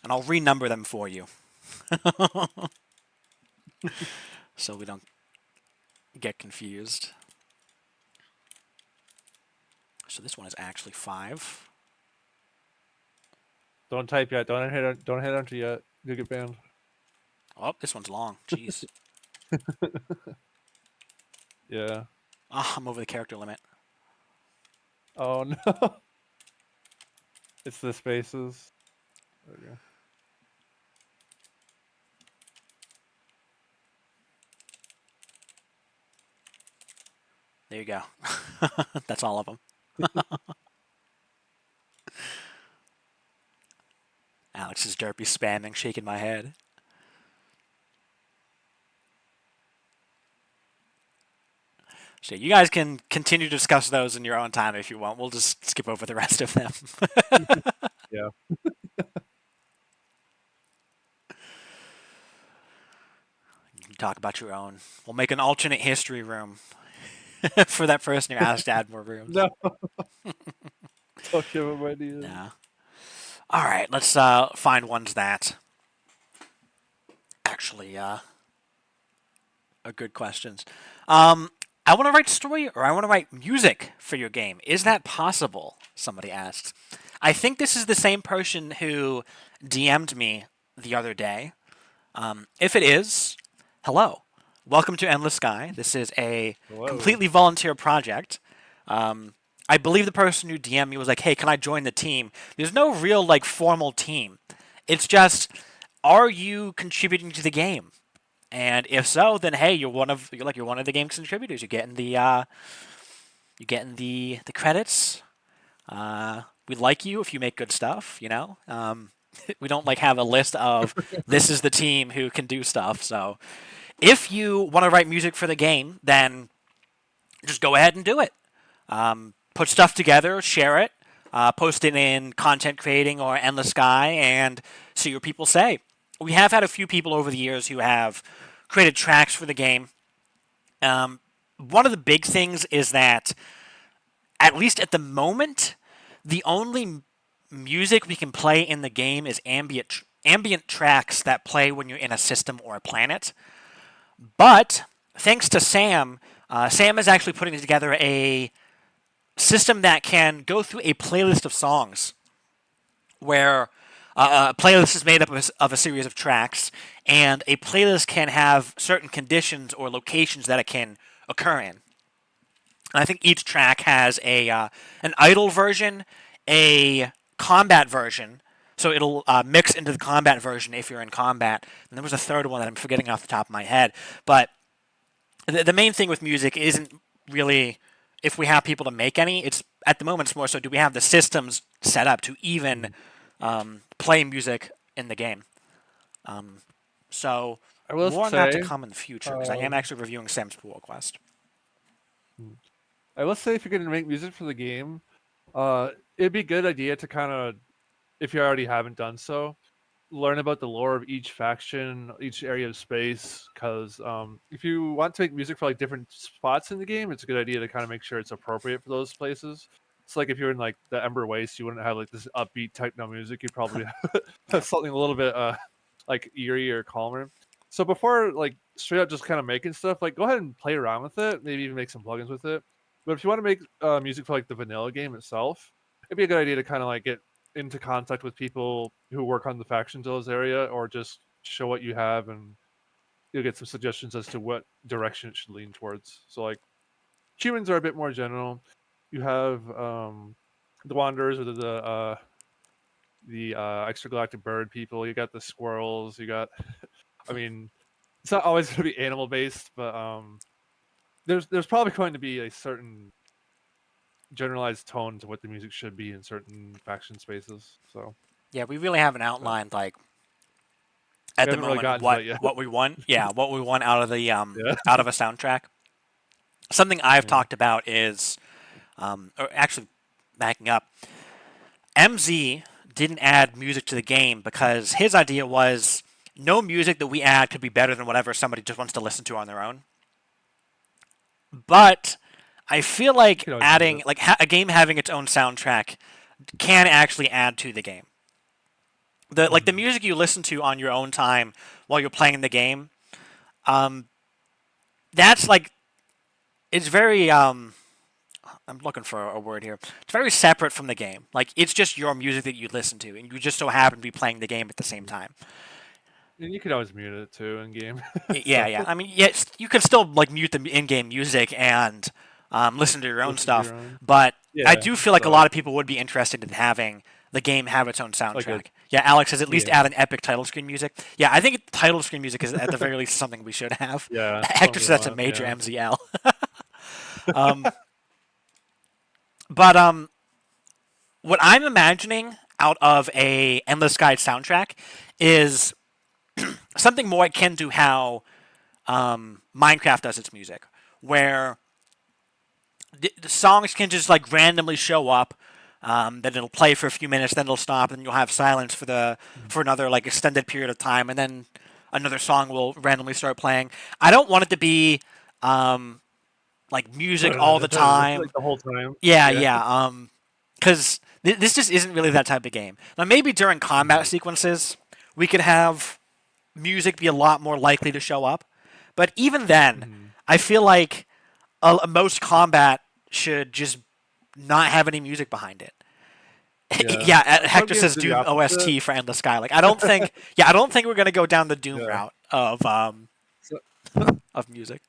Speaker 2: And I'll renumber them for you, so we don't get confused. So this one is actually 5.
Speaker 1: Don't type yet. Don't hit enter yet. You'll get banned.
Speaker 2: Oh, this one's long. Jeez.
Speaker 1: Yeah.
Speaker 2: Oh, I'm over the character limit.
Speaker 1: Oh no. It's the spaces. There we go.
Speaker 2: There you go. That's all of them. Alex is derpy spamming, shaking my head. So you guys can continue to discuss those in your own time if you want. We'll just skip over the rest of them.
Speaker 1: Yeah.
Speaker 2: You can talk about your own. We'll make an alternate history room for that person who asked to add more rooms.
Speaker 1: No. Don't give him ideas.
Speaker 2: No. All right, let's find ones that actually are good questions. I want to write story or I want to write music for your game. Is that possible? Somebody asked. I think this is the same person who DM'd me the other day. If it is, hello. Welcome to Endless Sky. This is a completely volunteer project. I believe the person who DM'd me was like, hey, can I join the team? There's no real like formal team. It's just, are you contributing to the game? And if so, then hey, you're one of the game's contributors. You're getting the credits. We like you if you make good stuff, you know. We don't like have a list of this is the team who can do stuff. So if you want to write music for the game, then just go ahead and do it. Put stuff together, share it, post it in Content Creating or Endless Sky, and see what people say. We have had a few people over the years who have created tracks for the game. One of the big things is that, at least at the moment, the only music we can play in the game is ambient tracks that play when you're in a system or a planet. But thanks to Sam, Sam is actually putting together a system that can go through a playlist of songs where a playlist is made up of a series of tracks, and a playlist can have certain conditions or locations that it can occur in. And I think each track has an idle version, a combat version, so it'll mix into the combat version if you're in combat. And there was a third one that I'm forgetting off the top of my head. But the main thing with music isn't really if we have people to make any. It's at the moment it's more so do we have the systems set up to even play music in the game. So
Speaker 1: I will
Speaker 2: more on that to
Speaker 1: say,
Speaker 2: come in the future because I am actually reviewing Sam's pull request.
Speaker 1: I will say if you're going to make music for the game, it'd be a good idea to kind of, if you already haven't done so, learn about the lore of each faction, each area of space. Because if you want to make music for like different spots in the game, it's a good idea to kind of make sure it's appropriate for those places. It's like if you're in like the Ember Waste, you wouldn't have like this upbeat techno music. You'd probably have something a little bit like eerie or calmer. So before like straight up just kind of making stuff, like go ahead and play around with it. Maybe even make some plugins with it. But if you want to make music for like the vanilla game itself, it'd be a good idea to kind of like get into contact with people who work on the faction deals area, or just show what you have, and you'll get some suggestions as to what direction it should lean towards. So like humans are a bit more general. You have the wanderers, or the extragalactic bird people. You got the squirrels. You got, I mean, it's not always going to be animal based, but there's probably going to be a certain generalized tone to what the music should be in certain faction spaces. So
Speaker 2: Yeah, we really haven't outlined like at
Speaker 1: we
Speaker 2: the
Speaker 1: haven't really
Speaker 2: moment
Speaker 1: gotten to
Speaker 2: what
Speaker 1: that yet.
Speaker 2: what we want. Yeah, what we want out of the
Speaker 1: Yeah.
Speaker 2: out of a soundtrack. Something I've
Speaker 1: Yeah.
Speaker 2: talked about is, or actually backing up, MZ didn't add music to the game because his idea was no music that we add could be better than whatever somebody just wants to listen to on their own. But I feel
Speaker 1: You
Speaker 2: like
Speaker 1: can always do
Speaker 2: adding,
Speaker 1: that.
Speaker 2: like a game having its own soundtrack can actually add to the game. The music you listen to on your own time while you're playing the game, that's like it's very I'm looking for a word here. It's very separate from the game. Like it's just your music that you listen to, and you just so happen to be playing the game at the same time.
Speaker 1: And you can always mute it too in game.
Speaker 2: Yeah,
Speaker 1: So
Speaker 2: yeah. I mean, yes, you can still like mute the in-game music and listen to your own
Speaker 1: listen to
Speaker 2: stuff.
Speaker 1: your own.
Speaker 2: But I
Speaker 1: Yeah.
Speaker 2: do feel like a
Speaker 1: So
Speaker 2: lot of people would be interested in having the game have its own
Speaker 1: like a
Speaker 2: soundtrack. Yeah, Alex says at least
Speaker 1: yeah.
Speaker 2: add an epic title screen music. Yeah, I think title screen music is at the very least something we should have.
Speaker 1: Yeah.
Speaker 2: Hector
Speaker 1: Something we
Speaker 2: says that's a
Speaker 1: want.
Speaker 2: major
Speaker 1: Yeah.
Speaker 2: MZL. um, but what I'm imagining out of a Endless Guide soundtrack is something more akin to how Minecraft does its music, where the songs can just like randomly show up. Then it'll play for a few minutes, then it'll stop, and you'll have silence for another like extended period of time, and then another song will randomly start playing. I don't want it to be like music all the time.
Speaker 1: Like the whole time.
Speaker 2: Yeah,
Speaker 1: Yeah.
Speaker 2: yeah. Because this just isn't really that type of game. Now maybe during combat sequences we could have music be a lot more likely to show up, but even then,
Speaker 1: Mhm.
Speaker 2: I feel like most combat should just not have any music behind it.
Speaker 1: Yeah.
Speaker 2: Yeah,
Speaker 1: Some
Speaker 2: Hector
Speaker 1: games
Speaker 2: says
Speaker 1: do the
Speaker 2: Doom
Speaker 1: opposite.
Speaker 2: OST for Endless Sky. Like I don't think, yeah, I don't think we're gonna go down the Doom
Speaker 1: Yeah.
Speaker 2: route of
Speaker 1: So,
Speaker 2: of music.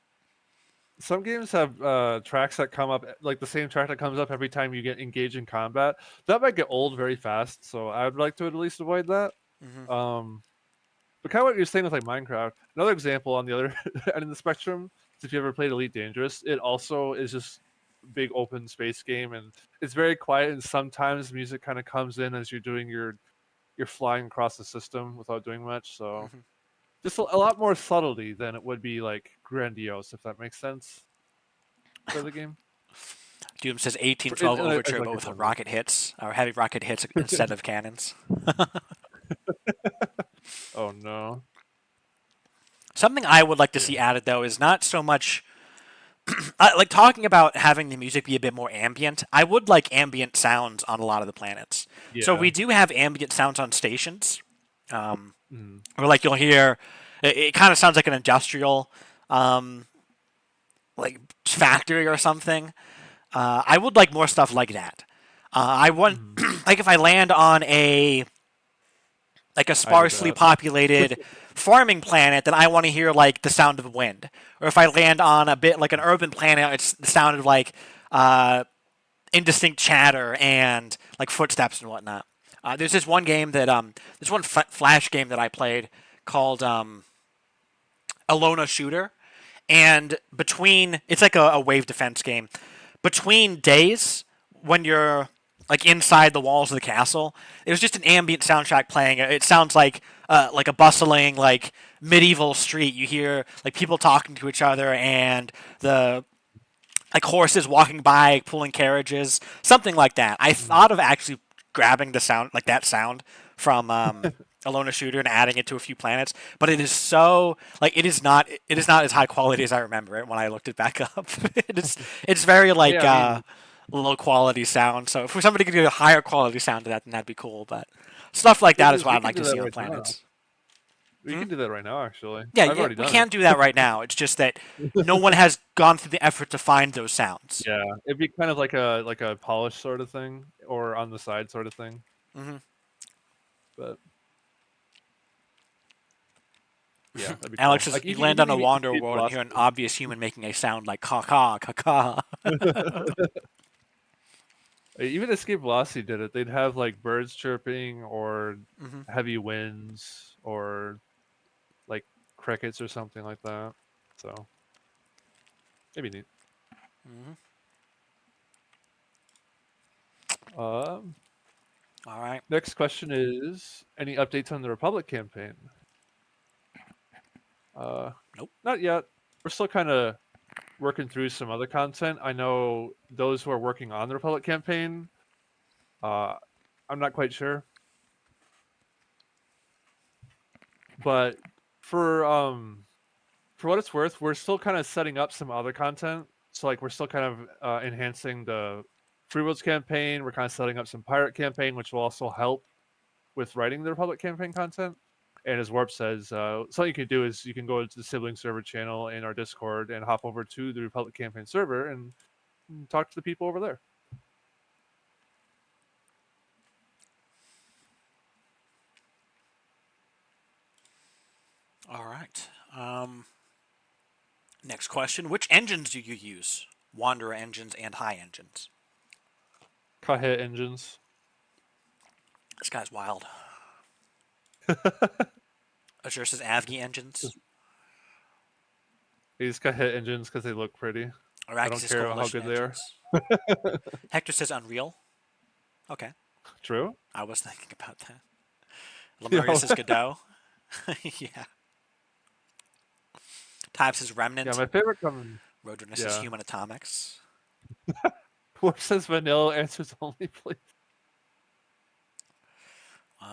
Speaker 1: some games have tracks that come up, like the same track that comes up every time you get engaged in combat. That might get old very fast, so I would like to at least avoid that.
Speaker 2: Hmm.
Speaker 1: Um, but kind of what you're saying with like Minecraft. Another example on the other end of the spectrum is if you ever played Elite Dangerous, it also is just a big open space game, and it's very quiet. And sometimes music kind of comes in as you're doing you're flying across the system without doing much. So
Speaker 2: Hmm.
Speaker 1: just a lot more subtlety than it would be like grandiose, if that makes sense for the game.
Speaker 2: Doom says 1812
Speaker 1: As
Speaker 2: Overture,
Speaker 1: like
Speaker 2: but
Speaker 1: a
Speaker 2: with
Speaker 1: fun
Speaker 2: rocket hits or heavy rocket hits instead of cannons.
Speaker 1: Oh no.
Speaker 2: Something I would like to
Speaker 1: Yeah.
Speaker 2: see added though is not so much like talking about having the music be a bit more ambient. I would like ambient sounds on a lot of the planets. So
Speaker 1: Yeah.
Speaker 2: we do have ambient sounds on stations.
Speaker 1: Mm.
Speaker 2: Where like you'll hear, it kind of sounds like an industrial, um, like factory or something. I would like more stuff like that. I want
Speaker 1: Mhm.
Speaker 2: like if I land on a
Speaker 1: I did
Speaker 2: sparsely
Speaker 1: that.
Speaker 2: populated farming planet, then I want to hear like the sound of the wind. Or if I land on a bit like an urban planet, it's the sound of like indistinct chatter and like footsteps and whatnot. There's this one game that this one Flash game that I played called Alona Shooter, and between it's like a wave defense game. Between days when you're like inside the walls of the castle, it was just an ambient soundtrack playing. It sounds like a bustling like medieval street. You hear like people talking to each other and the like horses walking by, pulling carriages, something like that. I
Speaker 1: Mhm.
Speaker 2: thought of actually grabbing the sound, like that sound from Alona Shooter and adding it to a few planets, but it is so like it is not as high quality as I remember it when I looked it back up. It's very like
Speaker 1: Yeah, I mean,
Speaker 2: low quality sound. So if somebody could get a higher quality sound to that, then that'd be cool. But stuff like that is what
Speaker 1: we
Speaker 2: I'd
Speaker 1: can
Speaker 2: like
Speaker 1: do
Speaker 2: to
Speaker 1: that
Speaker 2: see on
Speaker 1: right now.
Speaker 2: planets.
Speaker 1: We
Speaker 2: Hmm?
Speaker 1: can do that right now, actually.
Speaker 2: Yeah,
Speaker 1: I've
Speaker 2: yeah,
Speaker 1: already
Speaker 2: we
Speaker 1: done it.
Speaker 2: can't do that right now. It's just that no one has gone through the effort to find those sounds.
Speaker 1: Yeah, it'd be kind of like a polished sort of thing, or on the side sort of thing.
Speaker 2: Hmm.
Speaker 1: But yeah, that'd be
Speaker 2: Alex
Speaker 1: cool.
Speaker 2: says
Speaker 1: Like
Speaker 2: you
Speaker 1: even
Speaker 2: land on a
Speaker 1: even
Speaker 2: wander
Speaker 1: Escape
Speaker 2: world and hear an
Speaker 1: Velocity.
Speaker 2: obvious human making a sound like caw caw caw caw.
Speaker 1: Even Escape Velocity did it. They'd have like birds chirping or
Speaker 2: Hmm.
Speaker 1: heavy winds or like crickets or something like that. So maybe neat.
Speaker 2: Hmm.
Speaker 1: Um,
Speaker 2: All right.
Speaker 1: Next question is any updates on the Republic campaign? Uh,
Speaker 2: Nope.
Speaker 1: Not yet. We're still kind of working through some other content. I know those who are working on the Republic campaign. Uh, I'm not quite sure, but for um for what it's worth, we're still kind of setting up some other content. So like we're still kind of enhancing the Free Worlds campaign. We're kind of setting up some pirate campaign, which will also help with writing the Republic campaign content. And as Warp says, something you can do is you can go to the sibling server channel in our Discord and hop over to the Republic campaign server and talk to the people over there.
Speaker 2: All right. Next question: which engines do you use? Wanderer engines and high engines.
Speaker 1: Kahit engines.
Speaker 2: This guy's wild. Azure says Avgi engines.
Speaker 1: These Kahit engines because they look pretty. I
Speaker 2: Arrakis
Speaker 1: don't
Speaker 2: says
Speaker 1: care how
Speaker 2: Coalition
Speaker 1: good they are.
Speaker 2: engines. Hector says Unreal. Okay,
Speaker 1: True.
Speaker 2: I was thinking about that. Lemuria
Speaker 1: Yeah,
Speaker 2: says Godot. Yeah. Type says
Speaker 1: yeah.
Speaker 2: Remnant.
Speaker 1: My favorite coming.
Speaker 2: Roadrunner says
Speaker 1: Yeah.
Speaker 2: Human Atomics.
Speaker 1: Warp says vanilla answers only, please.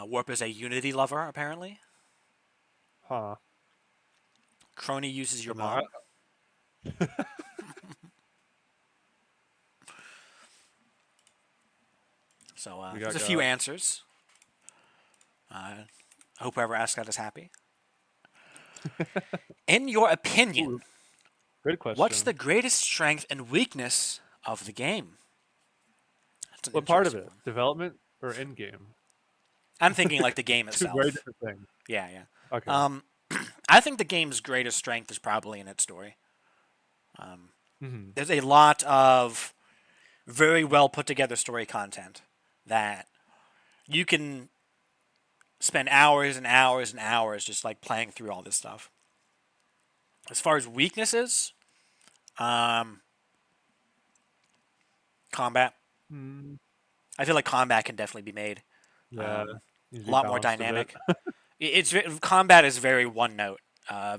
Speaker 2: Warp is a Unity lover, apparently.
Speaker 1: Huh.
Speaker 2: Crony uses your
Speaker 1: And I,
Speaker 2: mom. So
Speaker 1: we
Speaker 2: there's
Speaker 1: got
Speaker 2: a few
Speaker 1: God.
Speaker 2: answers. I hope whoever asked that is happy. In your opinion,
Speaker 1: Ooh, great
Speaker 2: what's the
Speaker 1: question.
Speaker 2: greatest strength and weakness of the game? That's an
Speaker 1: What part of
Speaker 2: interesting
Speaker 1: it?
Speaker 2: one.
Speaker 1: Development or end game?
Speaker 2: I'm thinking like the game
Speaker 1: Two very
Speaker 2: itself.
Speaker 1: different things.
Speaker 2: Yeah, yeah.
Speaker 1: Okay.
Speaker 2: Um, I think the game's greatest strength is probably in its story. Um,
Speaker 1: Hmm.
Speaker 2: there's a lot of very well put together story content that you can spend hours and hours and hours just like playing through all this stuff. As far as weaknesses, um, combat.
Speaker 1: Mm,
Speaker 2: I feel like combat can definitely be made
Speaker 1: yeah, needs
Speaker 2: a
Speaker 1: to be
Speaker 2: lot more
Speaker 1: balanced a bit.
Speaker 2: dynamic. Combat is very one note.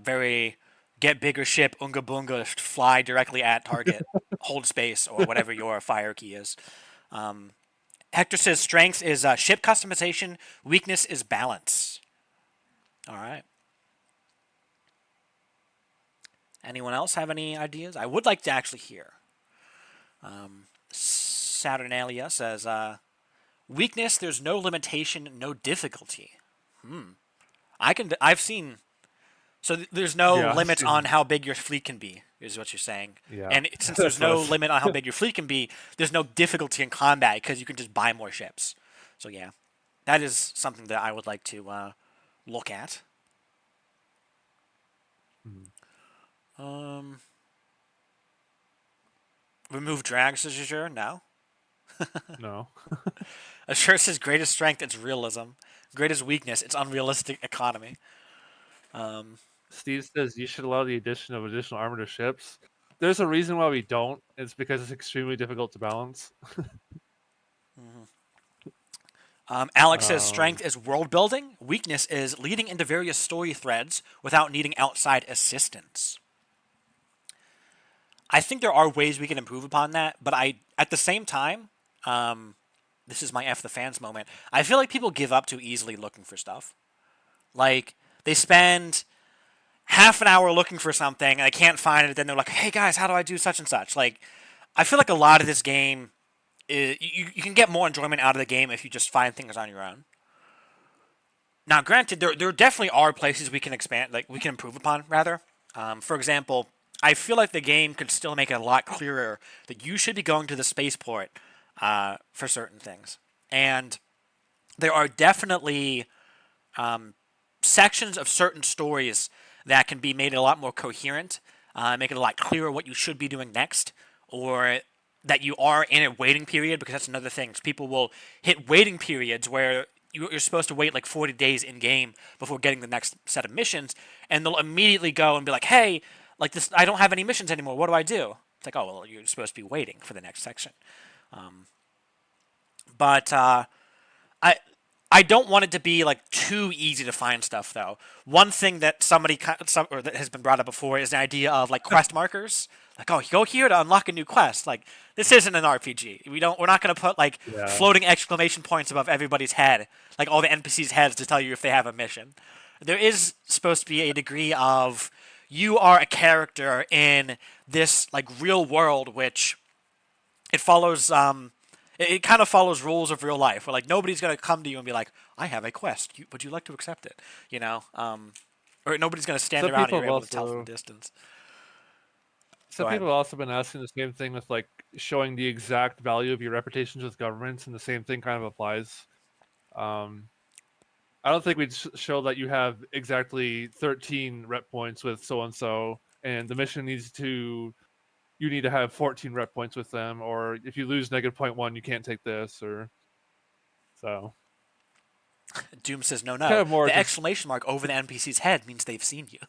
Speaker 2: Very get bigger ship, unga bunga, fly directly at target, hold space, or whatever your fire key is. Um, Hector says strength is ship customization, weakness is balance. All right. Anyone else have any ideas? I would like to actually hear. Saturnalia says weakness. There's no limitation, no difficulty. I've seen So there's no
Speaker 1: Yeah, I've
Speaker 2: limit on
Speaker 1: seen.
Speaker 2: how big your fleet can be, is what you're saying.
Speaker 1: Yeah,
Speaker 2: And since there's
Speaker 1: that's what I
Speaker 2: no
Speaker 1: was.
Speaker 2: limit on how big your fleet can be, there's no difficulty in combat because you can just buy more ships. So yeah, that is something that I would like to look at.
Speaker 1: Mhm.
Speaker 2: Um, remove drags, as usual. No.
Speaker 1: No.
Speaker 2: Assure's greatest strength, it's realism. Greatest weakness, it's unrealistic economy. Um,
Speaker 1: Steve says you should allow the addition of additional armor to ships. There's a reason why we don't. It's because it's extremely difficult to balance.
Speaker 2: Alex says
Speaker 1: Um,
Speaker 2: strength is world building. Weakness is leading into various story threads without needing outside assistance. I think there are ways we can improve upon that, but at the same time, um, this is my F the fans moment. I feel like people give up too easily looking for stuff. Like, they spend half an hour looking for something and they can't find it, then they're like, hey guys, how do I do such and such? Like, I feel like a lot of this game you can get more enjoyment out of the game if you just find things on your own. Now, granted, there definitely are places we can expand, like we can improve upon, rather. For example, I feel like the game could still make it a lot clearer that you should be going to the spaceport for certain things, and there are definitely sections of certain stories that can be made a lot more coherent, make it a lot clearer what you should be doing next, or that you are in a waiting period, because that's another thing. People will hit waiting periods where you're supposed to wait like 40 days in game before getting the next set of missions, and they'll immediately go and be like, "Hey, like this, I don't have any missions anymore. What do I do?" It's like, "Oh, well, you're supposed to be waiting for the next section." But I I don't want it to be like too easy to find stuff though. One thing that or that has been brought up before is the idea of like quest markers. Like, oh, you go here to unlock a new quest. Like, this isn't an RPG. We're not gonna put like
Speaker 1: yeah.
Speaker 2: floating exclamation points above everybody's head, like all the NPCs' heads, to tell you if they have a mission. There is supposed to be a degree of you are a character in this like real world, which it follows it kind of follows rules of real life, where like nobody's gonna come to you and be like, I have a quest, would you like to accept it, you know or nobody's gonna stand
Speaker 1: Some
Speaker 2: around and
Speaker 1: people
Speaker 2: you're
Speaker 1: have
Speaker 2: able to tell from a
Speaker 1: also
Speaker 2: distance.
Speaker 1: some
Speaker 2: Go ahead.
Speaker 1: people have also been asking the same thing with like showing the exact value of your reputations with governments, and the same thing kind of applies. Um, I don't think we'd show that you have exactly 13 rep points with so and so, and the mission needs to you need to have 14 rep points with them, or if you lose negative point one, you can't take this, or so.
Speaker 2: Doom says no,
Speaker 1: It's kind
Speaker 2: no,
Speaker 1: of more
Speaker 2: the
Speaker 1: just
Speaker 2: exclamation mark over the NPC's head means they've seen you.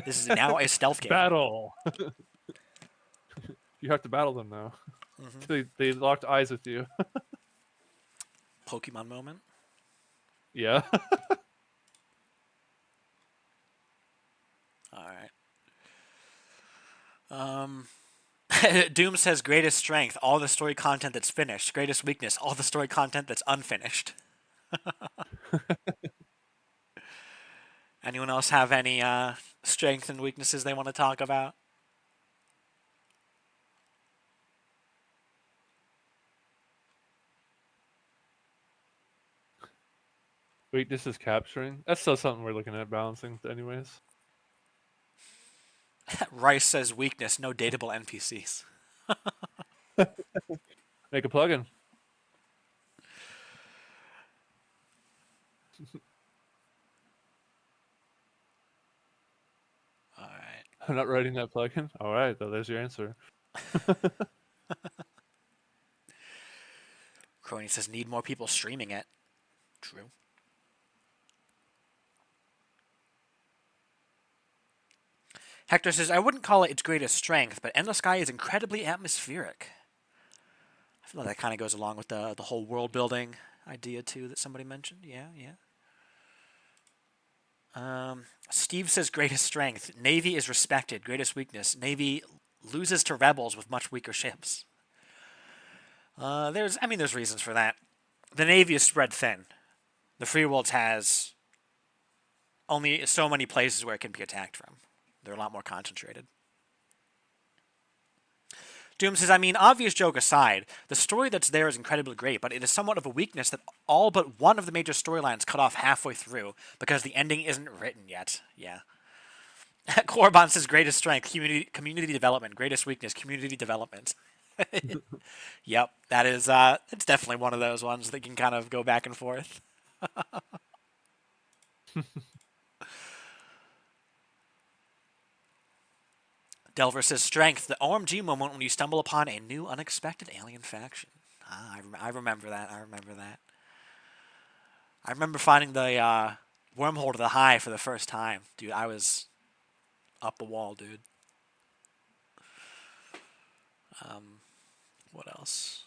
Speaker 2: This is now a stealth game.
Speaker 1: battle. You have to battle them now. They locked eyes with you.
Speaker 2: Pokemon moment.
Speaker 1: Yeah.
Speaker 2: All right. Doom says greatest strength, all the story content that's finished. Greatest weakness, all the story content that's unfinished. Anyone else have any strengths and weaknesses they want to talk about?
Speaker 1: Weakness is capturing. That's still something we're looking at balancing, anyways.
Speaker 2: Rice says weakness, no dateable NPCs.
Speaker 1: Make a plugin.
Speaker 2: All right.
Speaker 1: I'm not writing that plugin. All right, though. There's your answer.
Speaker 2: Crony says need more people streaming it. True. Hector says I wouldn't call it its greatest strength, but Endless Sky is incredibly atmospheric. I feel like that kind of goes along with the whole world building idea too that somebody mentioned. Yeah, yeah. Steve says greatest strength. Navy is respected. Greatest weakness. Navy loses to rebels with much weaker ships. There's reasons for that. The Navy is spread thin. The Free Worlds has only so many places where it can be attacked from. They're a lot more concentrated. Doom says, I mean, obvious joke aside, the story that's there is incredibly great, but it is somewhat of a weakness that all but one of the major storylines cut off halfway through because the ending isn't written yet. Yeah. Korban says, greatest strength, community development. Greatest weakness, community development. Yep, that is, it's definitely one of those ones that can kind of go back and forth. Delver says, strength, the OMG moment when you stumble upon a new unexpected alien faction. I remember that. I remember that. I remember finding the wormhole to the Hive for the first time. Dude, I was up the wall, dude. What else?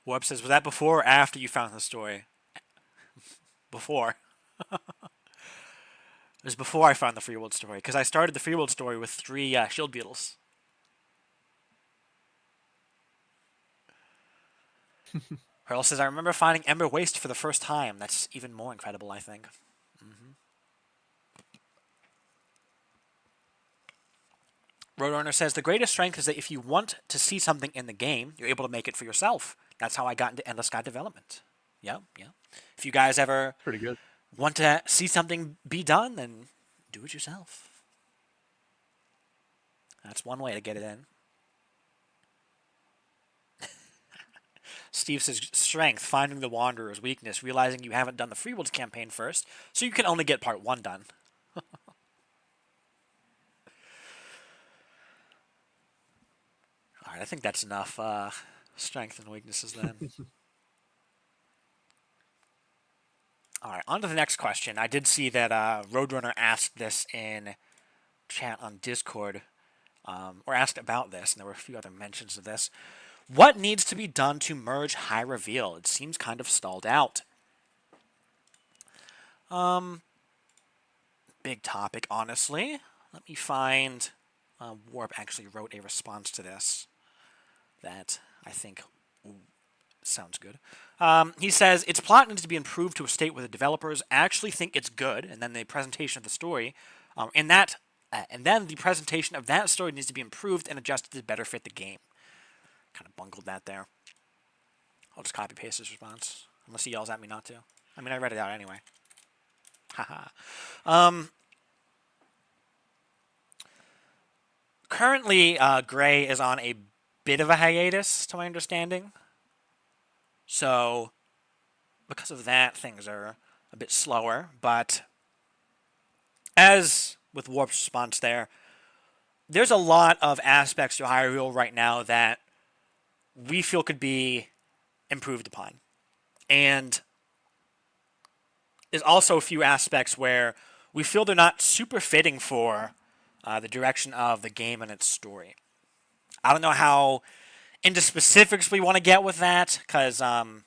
Speaker 2: Warp says, was that before or after you found the story? Before. It was before I found the Free World story, because I started the Free World story with 3 shield beetles. Hurl says, I remember finding Ember Waste for the first time. That's even more incredible, I think. Roadrunner says, the greatest strength is that if you want to see something in the game, you're able to make it for yourself. That's how I got into Endless Sky development. Yeah. If you guys ever
Speaker 1: Pretty good.
Speaker 2: want to see something be done, then do it yourself. That's one way to get it in. Steve says, strength, finding the Wanderer's weakness, realizing you haven't done the Free Worlds campaign first, so you can only get part 1 done. Alright, I think that's enough strength and weaknesses then. Alright, on to the next question. I did see that Roadrunner asked this in chat on Discord, or asked about this, and there were a few other mentions of this. What needs to be done to merge High Reveal? It seems kind of stalled out. Big topic, honestly. Let me find... Warp actually wrote a response to this that I think sounds good. He says, its plot needs to be improved to a state where the developers actually think it's good, and then the presentation of the story, and then the presentation of that story needs to be improved and adjusted to better fit the game. Kind of bungled that there. I'll just copy paste his response, unless he yells at me not to. I mean, I read it out anyway. Haha. Currently, Gray is on a bit of a hiatus, to my understanding. So, because of that, things are a bit slower. But, as with Warp's response there's a lot of aspects to High Reveal right now that we feel could be improved upon. And there's also a few aspects where we feel they're not super fitting for the direction of the game and its story. I don't know how into specifics we want to get with that, because there's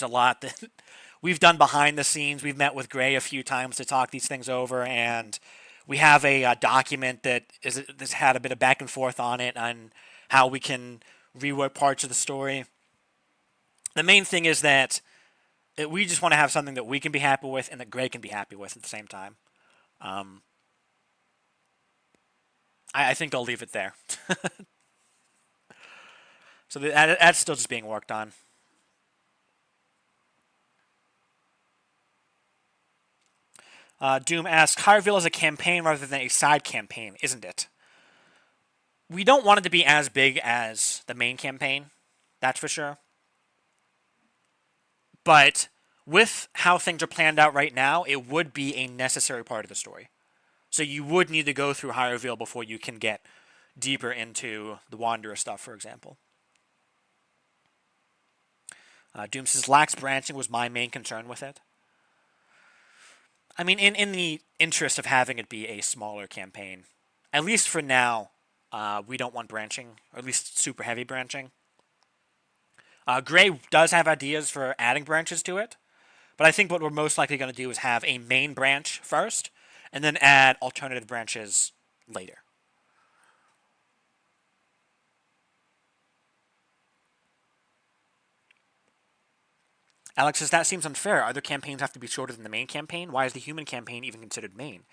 Speaker 2: a lot that we've done behind the scenes. We've met with Gray a few times to talk these things over, and we have a document that's had a bit of back and forth on it on how we can rework parts of the story. The main thing is that we just want to have something that we can be happy with and that Gray can be happy with at the same time. I think I'll leave it there. So that's still just being worked on. Doom asks, High Reveal is a campaign rather than a side campaign, isn't it? We don't want it to be as big as the main campaign, that's for sure. But with how things are planned out right now, it would be a necessary part of the story. So you would need to go through High Reveal before you can get deeper into the Wanderer stuff, for example. Doom says, lax branching was my main concern with it. I mean, in the interest of having it be a smaller campaign, at least for now, we don't want branching, or at least super heavy branching. Gray does have ideas for adding branches to it, but I think what we're most likely going to do is have a main branch first, and then add alternative branches later. Alex says that seems unfair. Other campaigns have to be shorter than the main campaign. Why is the human campaign even considered main?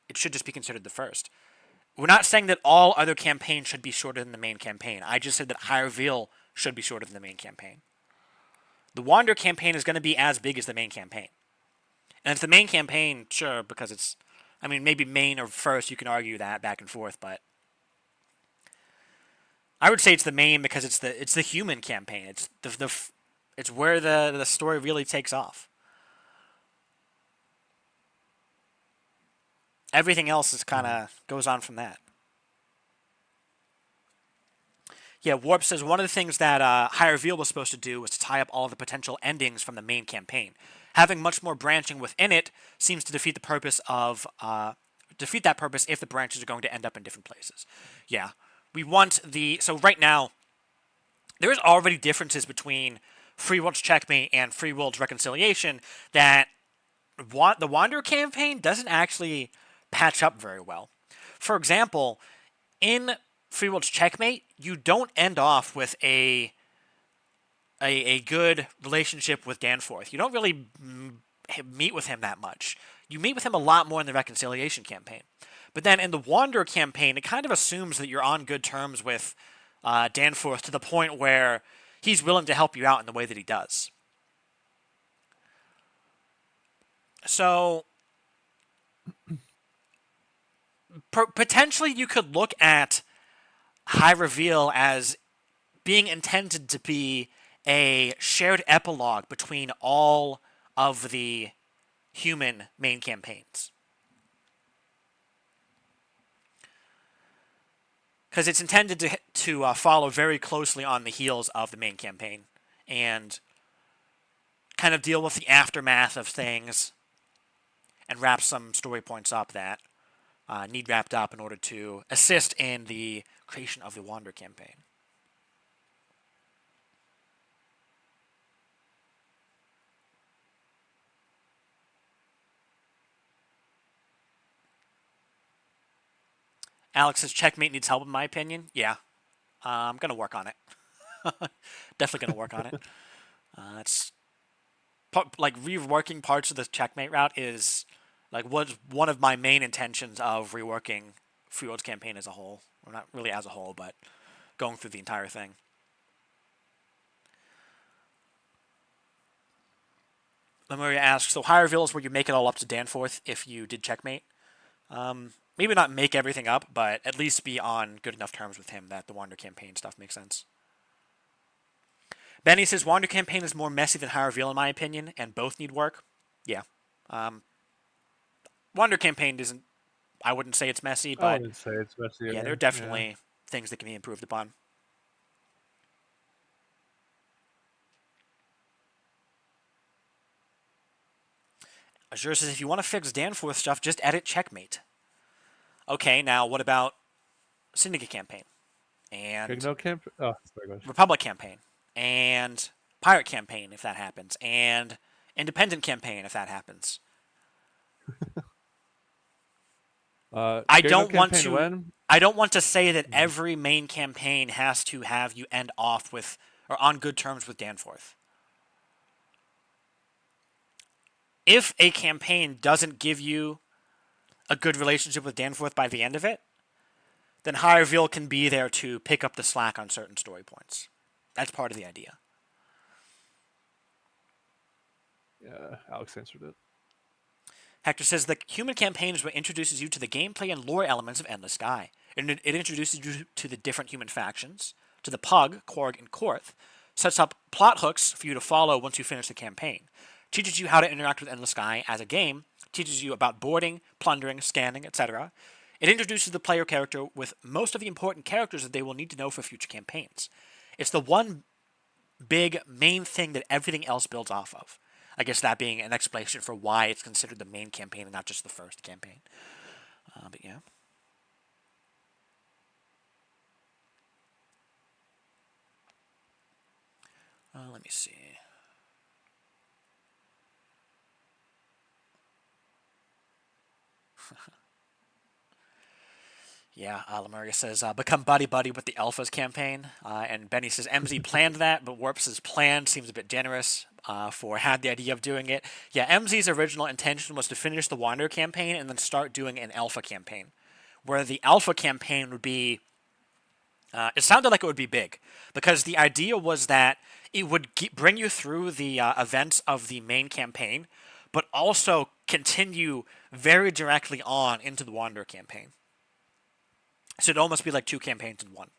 Speaker 2: It should just be considered the first. We're not saying that all other campaigns should be shorter than the main campaign. I just said that High Reveal should be shorter than the main campaign. The Wander campaign is going to be as big as the main campaign. And it's the main campaign, sure, because it's, I mean, maybe main or first, you can argue that back and forth, but I would say it's the main because it's the human campaign. It's it's where the story really takes off. Everything else is kind of goes on from that. Yeah, Warp says one of the things that High Reveal was supposed to do was to tie up all of the potential endings from the main campaign. Having much more branching within it seems to defeat the purpose of defeat that purpose if the branches are going to end up in different places. Yeah, we want so right now there is already differences between Free World's Checkmate and Free World's Reconciliation that the Wanderer campaign doesn't actually patch up very well. For example, in Free World's Checkmate, you don't end off with a good relationship with Danforth. You don't really meet with him that much. You meet with him a lot more in the Reconciliation campaign. But then in the Wanderer campaign, it kind of assumes that you're on good terms with Danforth to the point where he's willing to help you out in the way that he does. So potentially you could look at High Reveal as being intended to be a shared epilogue between all of the human main campaigns. Because it's intended to follow very closely on the heels of the main campaign and kind of deal with the aftermath of things and wrap some story points up that need wrapped up in order to assist in the creation of the Wander campaign. Alex says Checkmate needs help, in my opinion. Yeah, I'm going to work on it. Definitely going to work on it. It's like reworking parts of the Checkmate route is like was one of my main intentions of reworking Free World's campaign as a whole. Or not really as a whole, but going through the entire thing. Lemuria asks, so High Reveal is where you make it all up to Danforth if you did Checkmate. Maybe not make everything up, but at least be on good enough terms with him that the Wander campaign stuff makes sense. Benny says, Wander campaign is more messy than High Reveal in my opinion, and both need work. Yeah. Wander campaign isn't, I wouldn't say it's messy, but
Speaker 1: I wouldn't say it's messy.
Speaker 2: yeah, there are definitely things that can be improved upon. Azure says, if you want to fix Danforth stuff, just edit Checkmate. Okay, now what about Syndicate campaign? And Republic campaign. And Pirate campaign, if that happens. And Independent campaign, if that happens. I don't want to say that every main campaign has to have you end off with or on good terms with Danforth. If a campaign doesn't give you a good relationship with Danforth by the end of it, then High Reveal can be there to pick up the slack on certain story points. That's part of the idea.
Speaker 1: Yeah, Alex answered it.
Speaker 2: Hector says the human campaign is what introduces you to the gameplay and lore elements of Endless Sky. It introduces you to the different human factions, to the Pug, Korg, and Korth, sets up plot hooks for you to follow once you finish the campaign, teaches you how to interact with Endless Sky as a game, teaches you about boarding, plundering, scanning, etc. It introduces the player character with most of the important characters that they will need to know for future campaigns. It's the one big main thing that everything else builds off of. I guess that being an explanation for why it's considered the main campaign and not just the first campaign. But yeah. Let me see. Yeah, Lemuria says, become buddy-buddy with the Alphas campaign. And Benny says, MZ planned that, but Warps' plan seems a bit generous for had the idea of doing it. Yeah, MZ's original intention was to finish the Wander campaign and then start doing an Alpha campaign, where the Alpha campaign would be... it sounded like it would be big, because the idea was that it would bring you through the events of the main campaign, but also continue very directly on into the Wander campaign. So it'd almost be like 2 campaigns in one.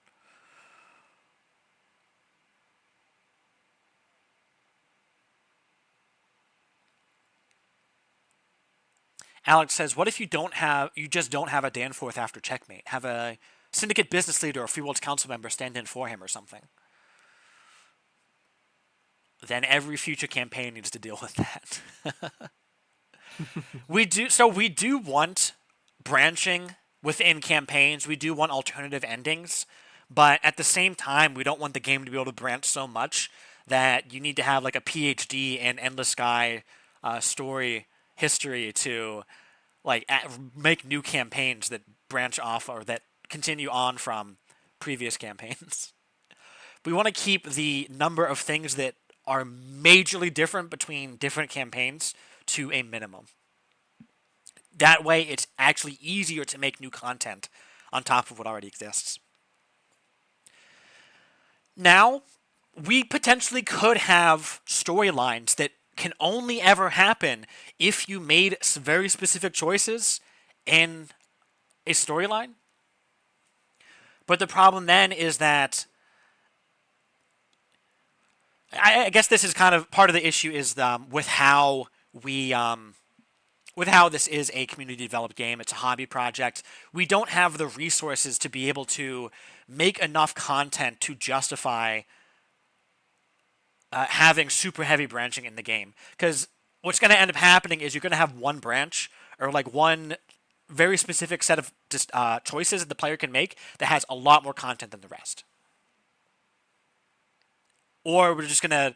Speaker 2: Alex says, "What if you just don't have a Danforth after checkmate? Have a syndicate business leader or Free Worlds Council member stand in for him or something. Then every future campaign needs to deal with that." We do want branching within campaigns. We do want alternative endings, but at the same time, we don't want the game to be able to branch so much that you need to have like a PhD in Endless Sky story history to like make new campaigns that branch off or that continue on from previous campaigns. We want to keep the number of things that are majorly different between different campaigns to a minimum. That way, it's actually easier to make new content on top of what already exists. Now, we potentially could have storylines that can only ever happen if you made very specific choices in a storyline. But the problem then is that I guess this is kind of part of the issue is with how this is a community developed game. It's a hobby project. We don't have the resources to be able to make enough content to justify having super heavy branching in the game. Because what's going to end up happening is you're going to have one branch or like one very specific set of choices that the player can make that has a lot more content than the rest. Or we're just going to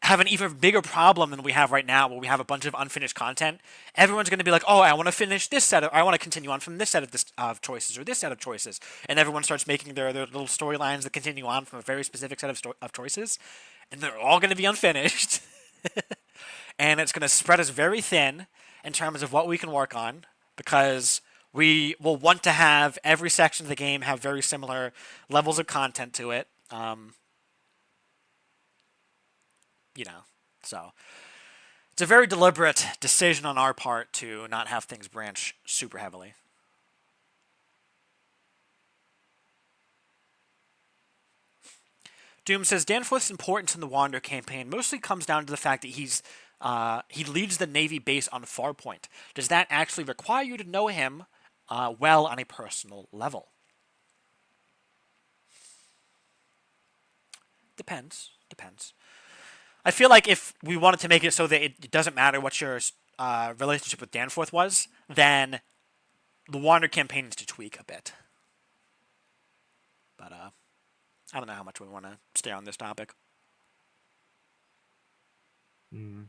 Speaker 2: have an even bigger problem than we have right now, where we have a bunch of unfinished content. Everyone's going to be like, "Oh, I want to finish this set. I want to continue on from this set of choices or this set of choices," and everyone starts making their little storylines that continue on from a very specific set of choices, and they're all going to be unfinished, and it's going to spread us very thin in terms of what we can work on, because we will want to have every section of the game have very similar levels of content to it. So it's a very deliberate decision on our part to not have things branch super heavily. Doom says Danforth's importance in the Wander campaign mostly comes down to the fact that he leads the Navy base on Farpoint. Does that actually require you to know him well on a personal level? Depends. I feel like if we wanted to make it so that it doesn't matter what your relationship with Danforth was, then the Wander campaign needs to tweak a bit. But I don't know how much we want to stay on this topic.
Speaker 1: Mm.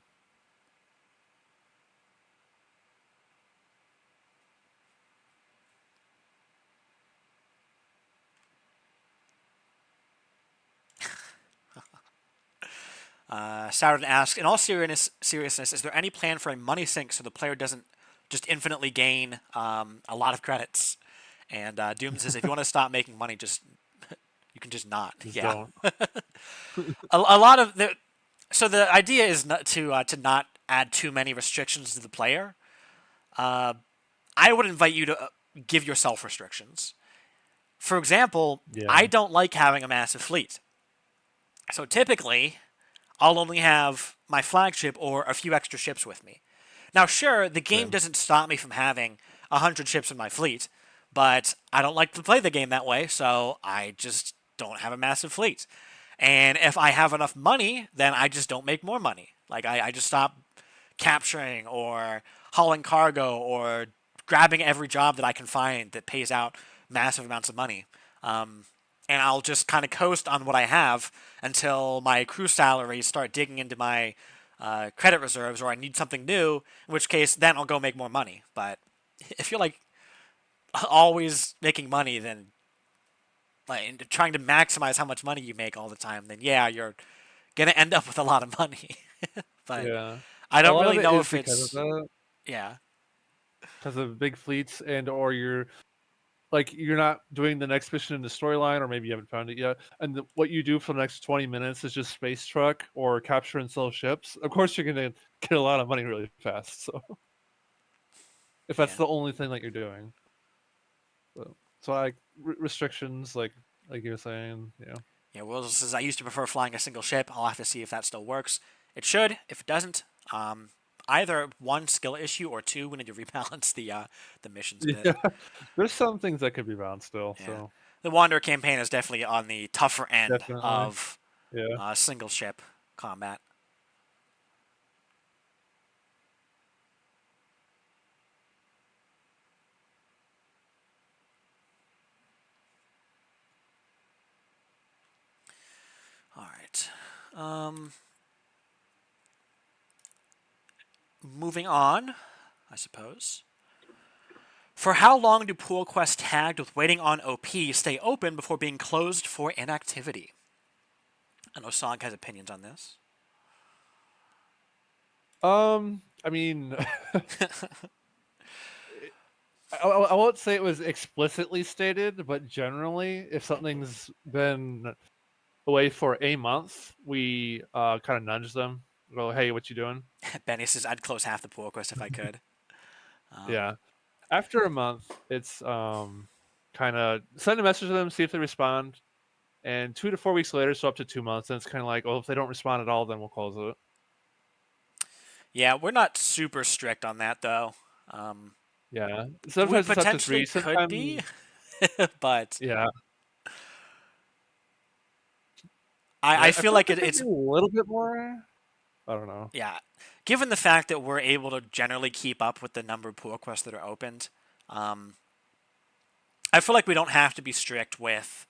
Speaker 2: Saturn asks, in all seriousness, is there any plan for a money sink so the player doesn't just infinitely gain a lot of credits? And Doom says, if you want to stop making money, you can just not.
Speaker 1: Don't.
Speaker 2: a lot of the... So the idea is not to not add too many restrictions to the player. I would invite you to give yourself restrictions. For example, I don't like having a massive fleet. So typically, I'll only have my flagship or a few extra ships with me. Now, sure, the game doesn't stop me from having 100 ships in my fleet, but I don't like to play the game that way, so I just don't have a massive fleet. And if I have enough money, then I just don't make more money. Like, I just stop capturing or hauling cargo or grabbing every job that I can find that pays out massive amounts of money. And I'll just kind of coast on what I have until my crew salaries start digging into my credit reserves, or I need something new, in which case then I'll go make more money. But if you're like always making money, then like trying to maximize how much money you make all the time, then yeah, you're gonna end up with a lot of money. But
Speaker 1: Yeah.
Speaker 2: I
Speaker 1: A
Speaker 2: don't
Speaker 1: lot of
Speaker 2: really
Speaker 1: it
Speaker 2: know
Speaker 1: is
Speaker 2: if
Speaker 1: because of
Speaker 2: it's
Speaker 1: that,
Speaker 2: yeah.
Speaker 1: because of big fleets, and or you're like you're not doing the next mission in the storyline, or maybe you haven't found it yet. And what you do for the next 20 minutes is just space truck or capture and sell ships. Of course, you're gonna get a lot of money really fast. So if that's
Speaker 2: Yeah.
Speaker 1: the only thing that you're doing, so like restrictions, like you were saying, yeah.
Speaker 2: Yeah, Will says I used to prefer flying a single ship. I'll have to see if that still works. It should. If it doesn't, either one skill issue or two, we need to rebalance the missions a bit.
Speaker 1: Yeah, there's some things that could be bound still.
Speaker 2: Yeah,
Speaker 1: So
Speaker 2: the Wanderer campaign is definitely on the tougher end
Speaker 1: definitely,
Speaker 2: of
Speaker 1: yeah.
Speaker 2: single ship combat. All right. Moving on, I suppose. For how long do pull quests tagged with waiting on OP stay open before being closed for inactivity? I know Sonic has opinions on this.
Speaker 1: I mean, I won't say it was explicitly stated, but generally, if something's been away for a month, we kind of nudge them. Go, hey, what you doing?
Speaker 2: Benny says I'd close half the pull quest if I could.
Speaker 1: Yeah. After a month, it's kind of send a message to them, see if they respond, and 2 to 4 weeks later, so up to 2 months, and it's kind of like, oh, if they don't respond at all, then we'll close it.
Speaker 2: Yeah, we're not super strict on that though.
Speaker 1: Yeah.
Speaker 2: We
Speaker 1: Sometimes it's up to
Speaker 2: potentially
Speaker 1: three.
Speaker 2: could be,
Speaker 1: Sometimes,
Speaker 2: but
Speaker 1: yeah.
Speaker 2: I
Speaker 1: Yeah. I
Speaker 2: feel
Speaker 1: feel like
Speaker 2: like
Speaker 1: it could be
Speaker 2: it's
Speaker 1: a little bit more. I don't know.
Speaker 2: yeah. Given the fact that we're able to generally keep up with the number of pull quests that are opened, um, I feel like we don't have to be strict with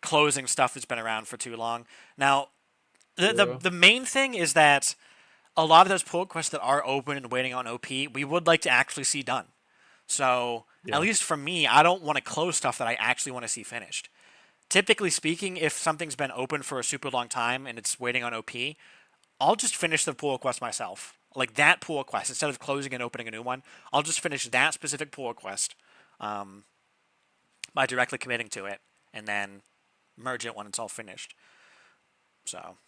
Speaker 2: closing stuff that's been around for too long. Now,
Speaker 1: Yeah.
Speaker 2: the main thing is that a lot of those pull quests that are open and waiting on OP, we would like to actually see done. So, at
Speaker 1: Yeah.
Speaker 2: least for me, I don't want to close stuff that I actually want to see finished. Typically speaking, if something's been open for a super long time and it's waiting on OP, I'll just finish the pull quest myself. Like that pull quest, instead of closing and opening a new one, I'll just finish that specific pull quest by directly committing to it and then merge it when it's all finished. So,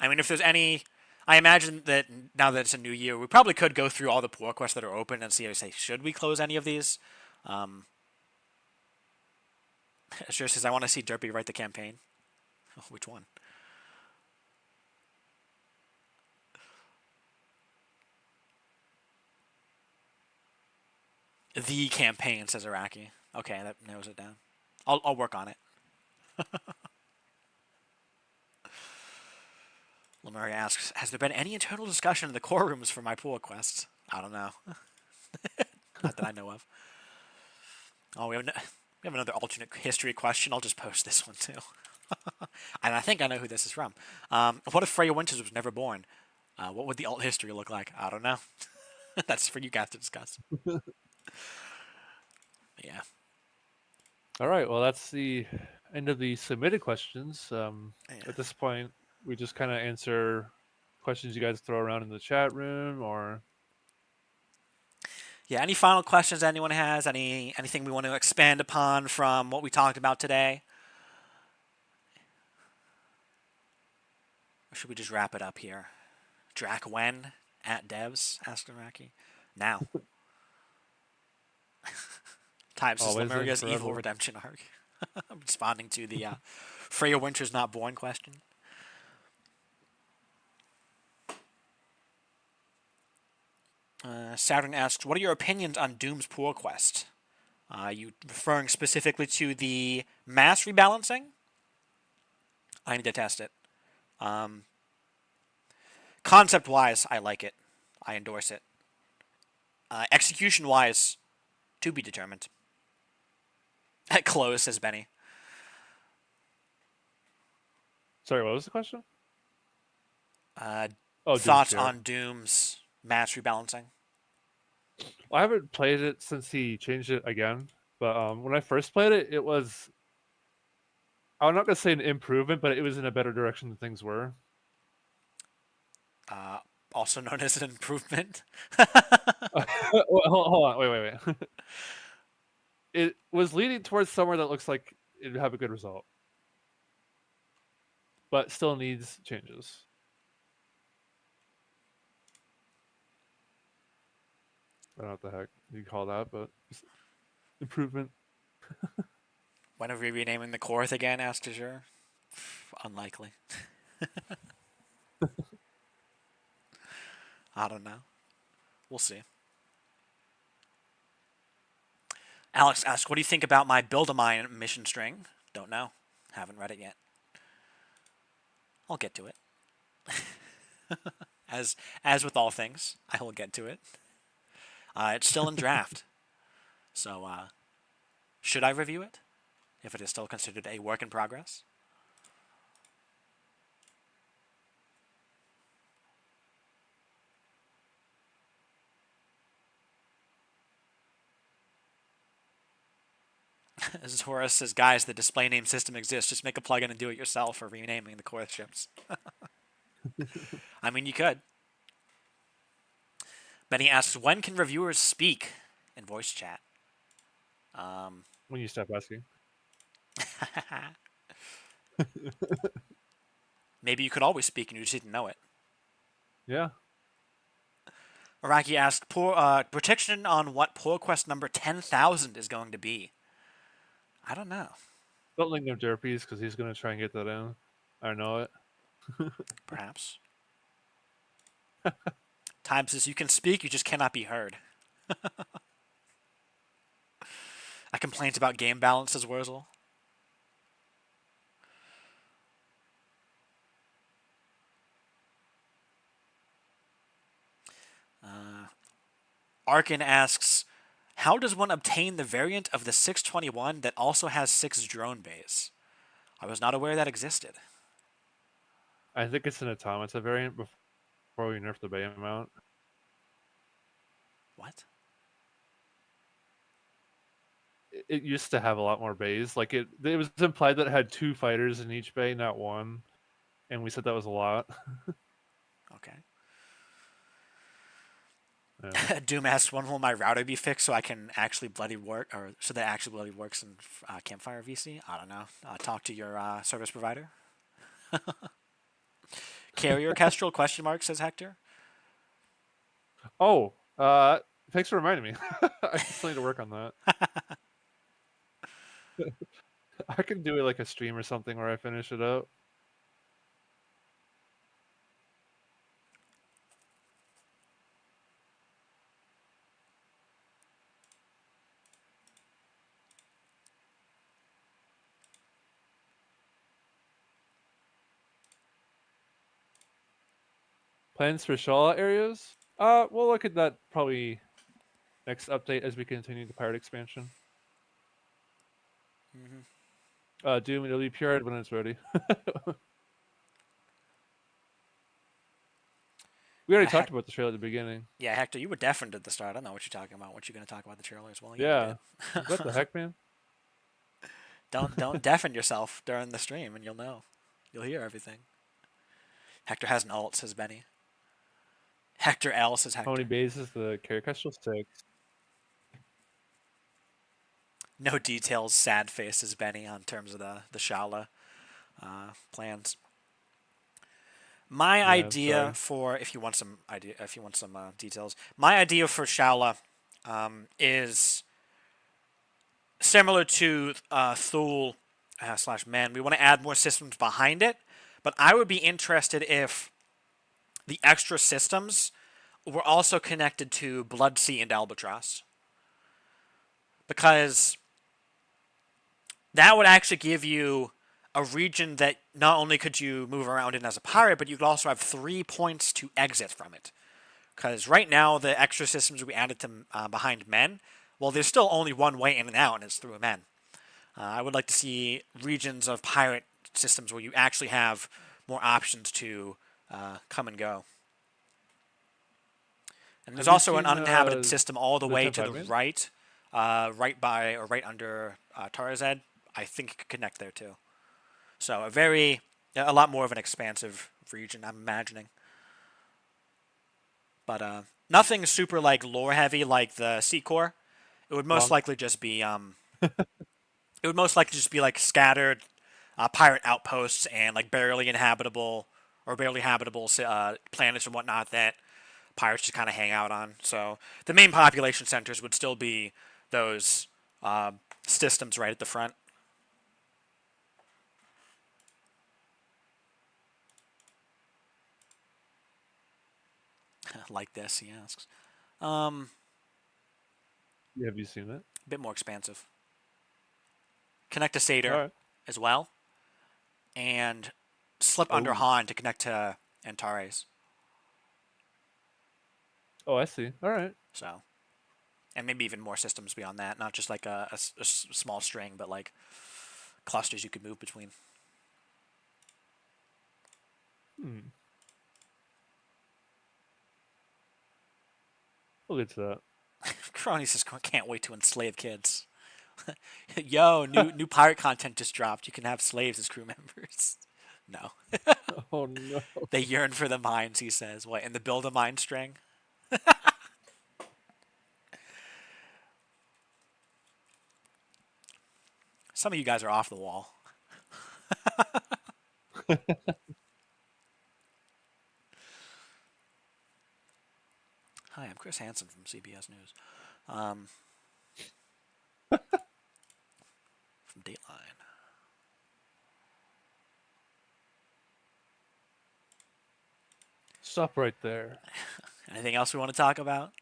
Speaker 2: I mean, if there's any, I imagine that now that it's a new year, we probably could go through all the pull quests that are open and see, say, should we close any of these? Sure says, I want to see Derpy write the campaign. Oh, which one? The campaign, says Iraqi. Okay, that narrows it down. I'll work on it. Lemuria asks, has there been any internal discussion in the core rooms for my pull quests? I don't know. Not that I know of. Oh, we have another alternate history question. I'll just post this one too. And I think I know who this is from. What if Freya Winters was never born? What would the alt history look like? I don't know. That's for you guys to discuss. Yeah.
Speaker 1: All right. Well, that's the end of the submitted questions.
Speaker 2: Yeah.
Speaker 1: At this point, we just kind of answer questions you guys throw around in the chat room, or
Speaker 2: Yeah. Any final questions anyone has? Anything we want to expand upon from what we talked about today? Or should we just wrap it up here? Drac when at devs? Asked Iraqi. Now. Types is
Speaker 1: always and
Speaker 2: Lemuria's evil
Speaker 1: forever.
Speaker 2: redemption arc. I'm responding to the Freya Winter's not born question. Saturn asks, what are your opinions on Doom's pull quest? You referring specifically to the mass rebalancing? I need to test it. Concept-wise, I like it. I endorse it. Execution-wise, to be determined. At close, says Benny.
Speaker 1: Sorry, what was the question?
Speaker 2: Uh,
Speaker 1: Oh, Doom
Speaker 2: thoughts
Speaker 1: Spirit.
Speaker 2: on Doom's mass rebalancing?
Speaker 1: I haven't played it since he changed it again, but when I first played it, it was, I'm not gonna say an improvement, but it was in a better direction than things were.
Speaker 2: Also known as an improvement.
Speaker 1: Hold on, wait. It was leading towards somewhere that looks like it'd have a good result, but still needs changes. I don't know what the heck you call that, but improvement.
Speaker 2: When are we renaming the Korth again? Asked Azure. Unlikely. I don't know. We'll see. Alex asks, what do you think about my Build-A-Mine mission string? Don't know. Haven't read it yet. I'll get to it. As with all things, I will get to it. It's still in draft. So, should I review it? If it is still considered a work in progress? As Horace says, guys, the display name system exists. Just make a plugin and do it yourself for renaming the Korth ships. I mean, you could. Benny asks, when can reviewers speak in voice chat?
Speaker 1: When you stop asking.
Speaker 2: Maybe you could always speak and you just didn't know it.
Speaker 1: Yeah.
Speaker 2: Araki asks, prediction on what pull quest number 10,000 is going to be. I don't know.
Speaker 1: Don't link no derpies because he's gonna try and get that in. I know it.
Speaker 2: Perhaps. Time says you can speak, you just cannot be heard. A complaint about game balance, says Wurzel. Arkin asks, how does one obtain the variant of the 621 that also has 6 drone bays? I was not aware that existed.
Speaker 1: I think it's an automata variant before we nerf the bay amount.
Speaker 2: What?
Speaker 1: It used to have a lot more bays. Like it was implied that it had 2 fighters in each bay, not 1. And we said that was a lot.
Speaker 2: Okay.
Speaker 1: Yeah.
Speaker 2: Doom asks, when will my router be fixed so I can actually bloody work, or so that actually bloody works in Campfire VC? I don't know. Talk to your service provider. Carrier Kestrel, question mark, says Hector.
Speaker 1: Oh, thanks for reminding me. I still need to work on that. I can do it like a stream or something where I finish it up. Plans for Shala areas? We'll look at that probably next update as we continue the pirate expansion. Doom, it'll be PR'd when it's ready. We already talked about the trailer at the beginning.
Speaker 2: Yeah, Hector, you were deafened at the start. I don't know what you're talking about. What you're going to talk about the trailer as well?
Speaker 1: Yeah. What the heck, man?
Speaker 2: Don't deafen yourself during the stream, and you'll know. You'll hear everything. Hector has an ult, says Benny. Hector L, says Hector.
Speaker 1: How many bays is the carrier Kestrel? 6.
Speaker 2: No details, sad face, says Benny, on terms of the Shala plans. My idea for, if you want some details, my idea for Shala is similar to Thule / Men. We want to add more systems behind it, but I would be interested if the extra systems were also connected to Bloodsea and Albatross, because that would actually give you a region that not only could you move around in as a pirate, but you could also have 3 points to exit from it. Because right now, the extra systems we added to behind Men, well, there's still only one way in and out, and it's through Men. I would like to see regions of pirate systems where you actually have more options to come and go. And there's
Speaker 1: Have you
Speaker 2: also an
Speaker 1: seen
Speaker 2: uninhabited system all the
Speaker 1: the
Speaker 2: way to the
Speaker 1: 10-5 main?
Speaker 2: right by or right under Tarazed. I think it could connect there too. So a lot more of an expansive region, I'm imagining. But nothing super like lore heavy like the Sea Core. It would most
Speaker 1: Wrong.
Speaker 2: likely just be like scattered pirate outposts and like barely inhabitable or barely habitable planets and whatnot that pirates just kind of hang out on. So the main population centers would still be those systems right at the front. Like this, he asks. A
Speaker 1: Have you seen it?
Speaker 2: bit more expansive. Connect to
Speaker 1: All
Speaker 2: Seder
Speaker 1: right.
Speaker 2: as well, and slip under
Speaker 1: Oh.
Speaker 2: Han to connect to Antares.
Speaker 1: Oh, I see. All right.
Speaker 2: So, and maybe even more systems beyond that, not just like a small string, but like clusters you could move between.
Speaker 1: Hmm. We'll get to that.
Speaker 2: Crony says, "Can't wait to enslave kids." Yo, new pirate content just dropped. You can have slaves as crew members. No,
Speaker 1: Oh no.
Speaker 2: they yearn for the mines. He says, "What in the build a mine string?" Some of you guys are off the wall. Hi, I'm Chris Hansen from CBS News. From Dateline.
Speaker 1: Stop right there.
Speaker 2: Anything else we want to talk about?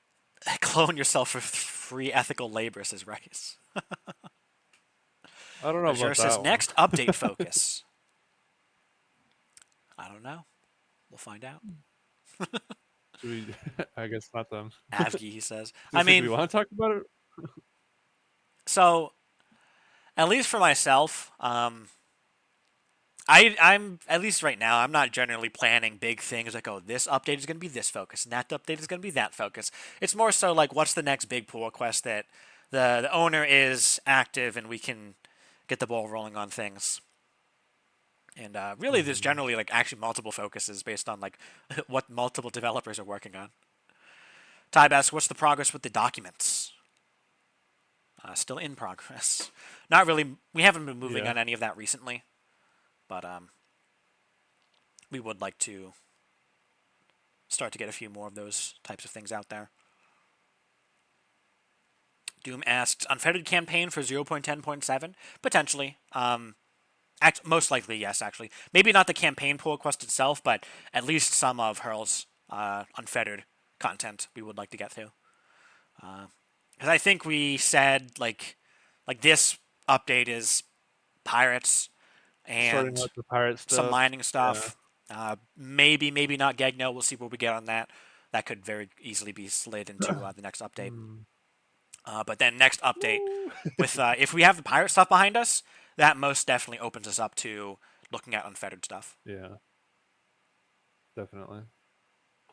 Speaker 2: Clone yourself for free ethical labor, says Rex.
Speaker 1: I don't know
Speaker 2: Azure
Speaker 1: about
Speaker 2: says,
Speaker 1: that one.
Speaker 2: next update focus. I don't know. We'll find out.
Speaker 1: Should we? I guess not them.
Speaker 2: Avgi, he says.
Speaker 1: Do
Speaker 2: I
Speaker 1: you think we
Speaker 2: mean,
Speaker 1: want to talk about it?
Speaker 2: so, at least for myself, I'm at least right now. I'm not generally planning big things like, oh, this update is going to be this focus, and that update is going to be that focus. It's more so like, what's the next big pull request that the owner is active and we can get the ball rolling on things. And really, there's generally like actually multiple focuses based on like what multiple developers are working on. Tybe asks, what's the progress with the documents? Still in progress. Not really. We haven't been moving
Speaker 1: Yeah.
Speaker 2: on any of that recently, but we would like to start to get a few more of those types of things out there. Doom asks, unfettered campaign for 0.10.7? Potentially. Most likely, yes, actually. Maybe not the campaign pull request itself, but at least some of Hurl's unfettered content we would like to get through. Because I think we said, like this update is pirates
Speaker 1: Sorting
Speaker 2: and
Speaker 1: out the pirate
Speaker 2: some
Speaker 1: stuff.
Speaker 2: mining stuff. Maybe not Gegno. We'll see what we get on that. That could very easily be slid into the next update. But then next update, with if we have the pirate stuff behind us, that most definitely opens us up to looking at unfettered stuff.
Speaker 1: Yeah. Definitely.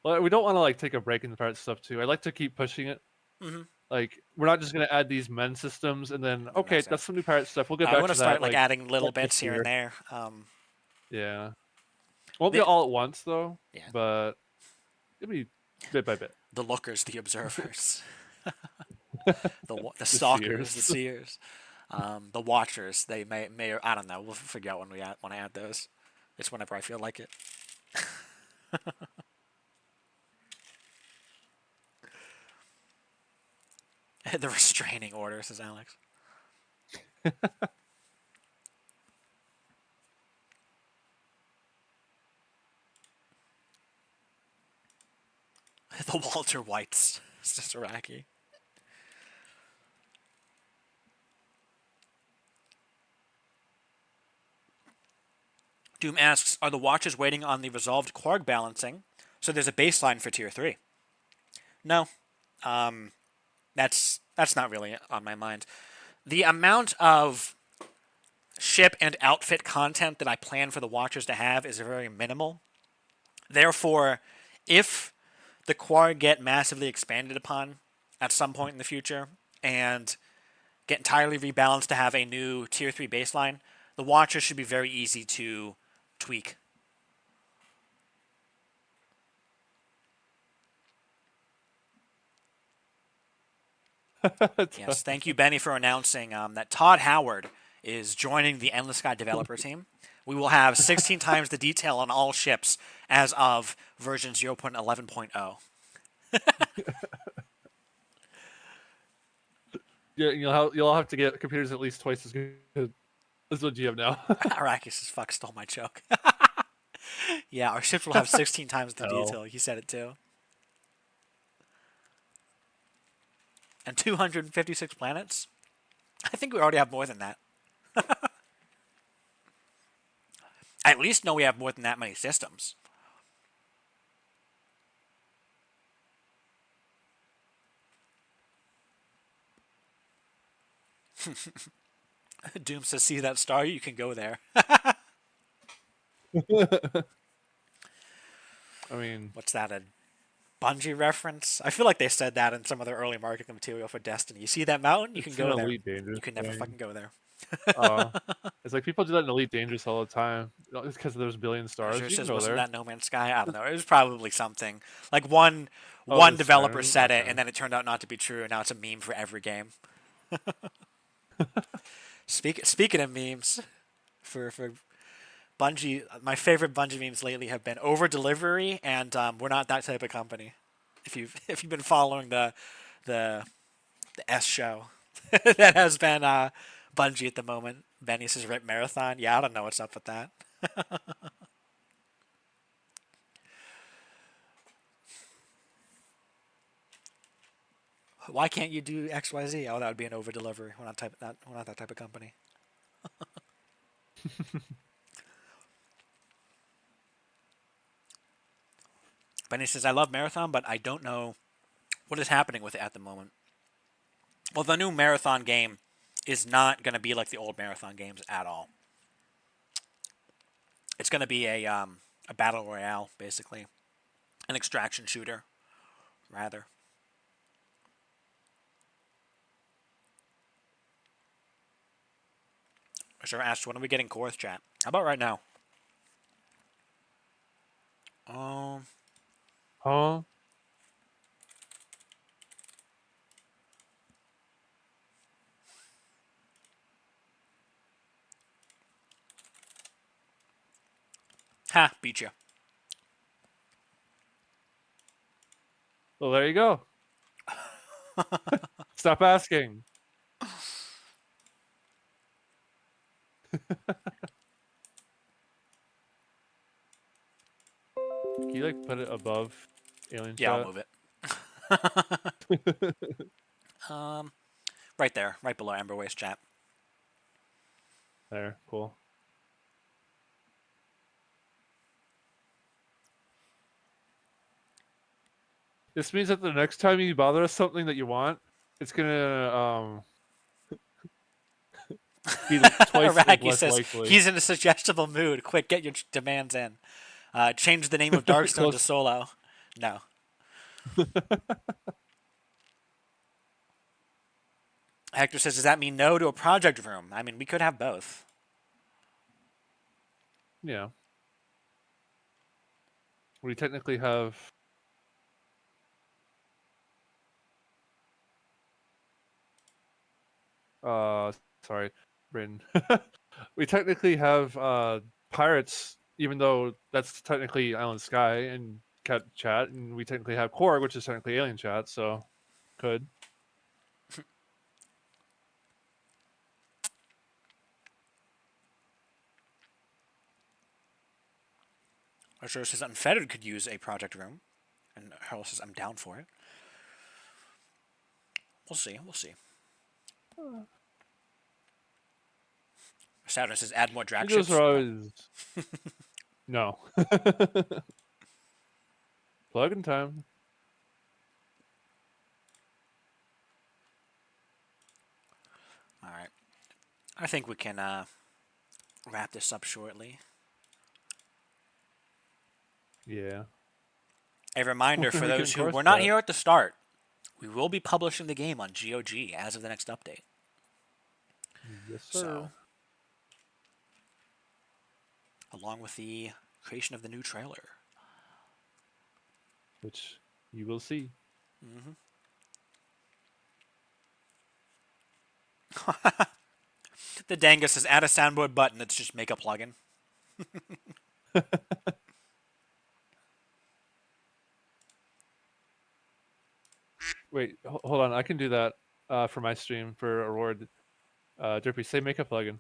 Speaker 1: Well, we don't want to like take a break in the pirate stuff too. I like to keep pushing it.
Speaker 2: Mm-hmm.
Speaker 1: Like we're not just gonna add these men systems and then okay, that's some new pirate stuff. We'll get
Speaker 2: I
Speaker 1: back
Speaker 2: want
Speaker 1: to
Speaker 2: to start
Speaker 1: that.
Speaker 2: like adding little
Speaker 1: next
Speaker 2: bits here and
Speaker 1: year.
Speaker 2: there.
Speaker 1: Yeah. Won't be all at once though.
Speaker 2: Yeah.
Speaker 1: But it'll be bit by bit.
Speaker 2: The lookers, the observers, the stalkers, the seers, the watchers. They may I don't know. We'll figure out when we want to add those. It's whenever I feel like it. The restraining order, says Alex. The Walter Whites, says Iraqi. Doom asks, are the watches waiting on the resolved Quark balancing? So there's a baseline for tier 3. No. That's not really on my mind. The amount of ship and outfit content that I plan for the watchers to have is very minimal. Therefore, if the core get massively expanded upon at some point in the future and get entirely rebalanced to have a new tier 3 baseline, the Watcher should be very easy to tweak. Yes, thank you, Benny, for announcing that Todd Howard is joining the Endless Sky developer team. We will have 16 times the detail on all ships as of version 0.11.0.
Speaker 1: Yeah, you'll have to get computers at least twice as good as what you have now.
Speaker 2: Arrakis as fuck stole my joke. Yeah, our ships will have 16 times the
Speaker 1: Hell.
Speaker 2: detail. He said it too. And 256 planets? I think we already have more than that. I at least know we have more than that many systems. Doom says, see that star? You can go there.
Speaker 1: I mean,
Speaker 2: What's that, a Bungie reference? I feel like they said that in some of their early marketing material for Destiny. You see that mountain? You can
Speaker 1: it's an
Speaker 2: go there.
Speaker 1: Elite Dangerous
Speaker 2: You can never
Speaker 1: thing.
Speaker 2: fucking go there.
Speaker 1: It's like people do that in Elite Dangerous all the time. It's because there's a billion stars.
Speaker 2: Sure
Speaker 1: You can
Speaker 2: says,
Speaker 1: go
Speaker 2: wasn't
Speaker 1: there.
Speaker 2: that No Man's Sky? I don't know. It was probably something. Like one
Speaker 1: Oh, it's
Speaker 2: developer
Speaker 1: Skyrim?
Speaker 2: said it,
Speaker 1: Okay.
Speaker 2: and then it turned out not to be true, and now it's a meme for every game. Speaking of memes, for Bungie, my favorite Bungie memes lately have been over delivery and we're not that type of company. If you've been following the S show that has been Bungie at the moment, Benny says Rip Marathon. Yeah, I don't know what's up with that. Why can't you do XYZ? Oh, that would be an over delivery. We're not that type of company. Benny says, I love Marathon, but I don't know what is happening with it at the moment. Well, the new Marathon game is not going to be like the old Marathon games at all. It's going to be a battle royale, basically. An extraction shooter, rather. I sure asked, when are we getting Chorus chat? How about right now? Um,
Speaker 1: Huh?
Speaker 2: ha, beat you.
Speaker 1: Well, there you go. Stop asking. Can you like put it above Alien
Speaker 2: Yeah, I'll
Speaker 1: Chat?
Speaker 2: move it. Right there, right below Emberwaste chat.
Speaker 1: There, cool. This means that the next time you bother us something that you want, it's gonna be twice like,
Speaker 2: Araki
Speaker 1: less
Speaker 2: says
Speaker 1: likely.
Speaker 2: he's in a suggestible mood. Quick, get your demands in. Change the name of Darkstone to Solo. No. Hector says, does that mean no to a project room? I mean, we could have both.
Speaker 1: Yeah. We technically have sorry, Bryn. We technically have pirates, even though that's technically Island Sky and Cat Chat, and we technically have Korg, which is technically Alien Chat, so could.
Speaker 2: Archer says Unfettered could use a project room. And Harold says, I'm down for it. We'll see. We'll see. Saturn says, add more drag
Speaker 1: Those
Speaker 2: ships.
Speaker 1: are always no. Plug in time.
Speaker 2: All right. I think we can wrap this up shortly.
Speaker 1: Yeah.
Speaker 2: A reminder for
Speaker 1: We can
Speaker 2: those
Speaker 1: of
Speaker 2: who
Speaker 1: course
Speaker 2: were not
Speaker 1: bet.
Speaker 2: here at the start, we will be publishing the game on GOG as of the next update.
Speaker 1: Yes, sir.
Speaker 2: So, along with the creation of the new trailer.
Speaker 1: Which you will see.
Speaker 2: Mm-hmm. The Dangus says add a soundboard button. It's just make a plugin.
Speaker 1: Wait, hold on. I can do that for my stream for a reward. Derpy, say make a plugin.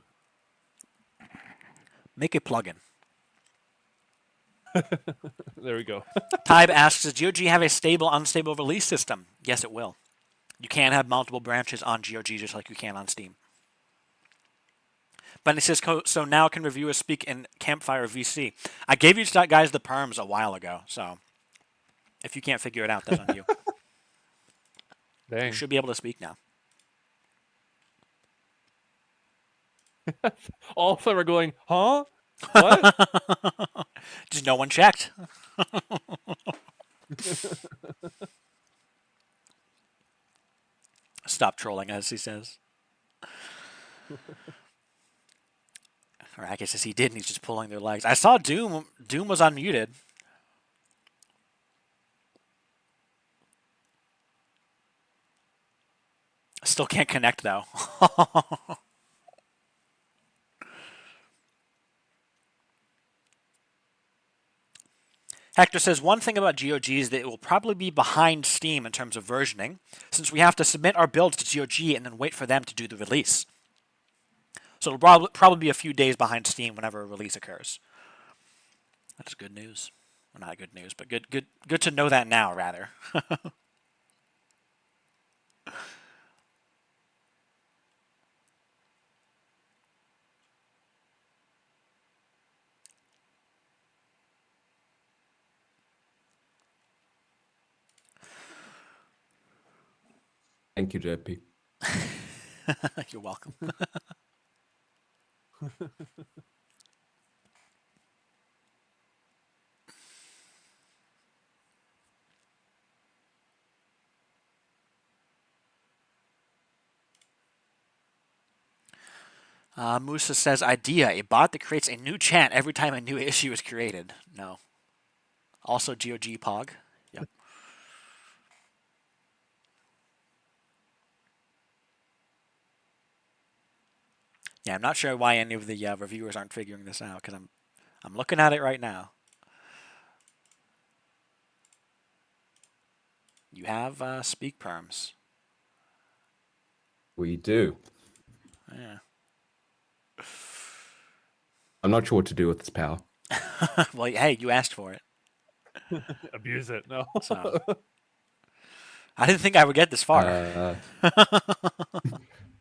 Speaker 2: Make a plugin.
Speaker 1: There we go.
Speaker 2: Tybe asks, does GOG have a stable, unstable release system? Yes, it will. You can have multiple branches on GOG just like you can on Steam. But it says, so now can reviewers speak in Campfire VC? I gave you guys the perms a while ago, so if you can't figure it out, that's on you.
Speaker 1: Dang.
Speaker 2: You should be able to speak now.
Speaker 1: All of them are going, huh? What?
Speaker 2: Just no one checked. Stop trolling, as he says. Or I guess he did, and he's just pulling their legs. I saw Doom. Doom was unmuted. Still can't connect, though. Hector says, one thing about GOG is that it will probably be behind Steam in terms of versioning, since we have to submit our builds to GOG and then wait for them to do the release. So it'll probably be a few days behind Steam whenever a release occurs. That's good news. Well, not good news, but good to know that now, rather.
Speaker 3: Thank you, JP.
Speaker 2: You're welcome. Musa says, idea, a bot that creates a new chat every time a new issue is created. No. Also GOG Pog. Yep. Yeah, I'm not sure why any of the reviewers aren't figuring this out, because I'm looking at it right now. You have speak perms.
Speaker 3: We do.
Speaker 2: Yeah.
Speaker 3: I'm not sure what to do with this power.
Speaker 2: Well, hey, you asked for it.
Speaker 1: Abuse it. No.
Speaker 2: So I didn't think I would get this far.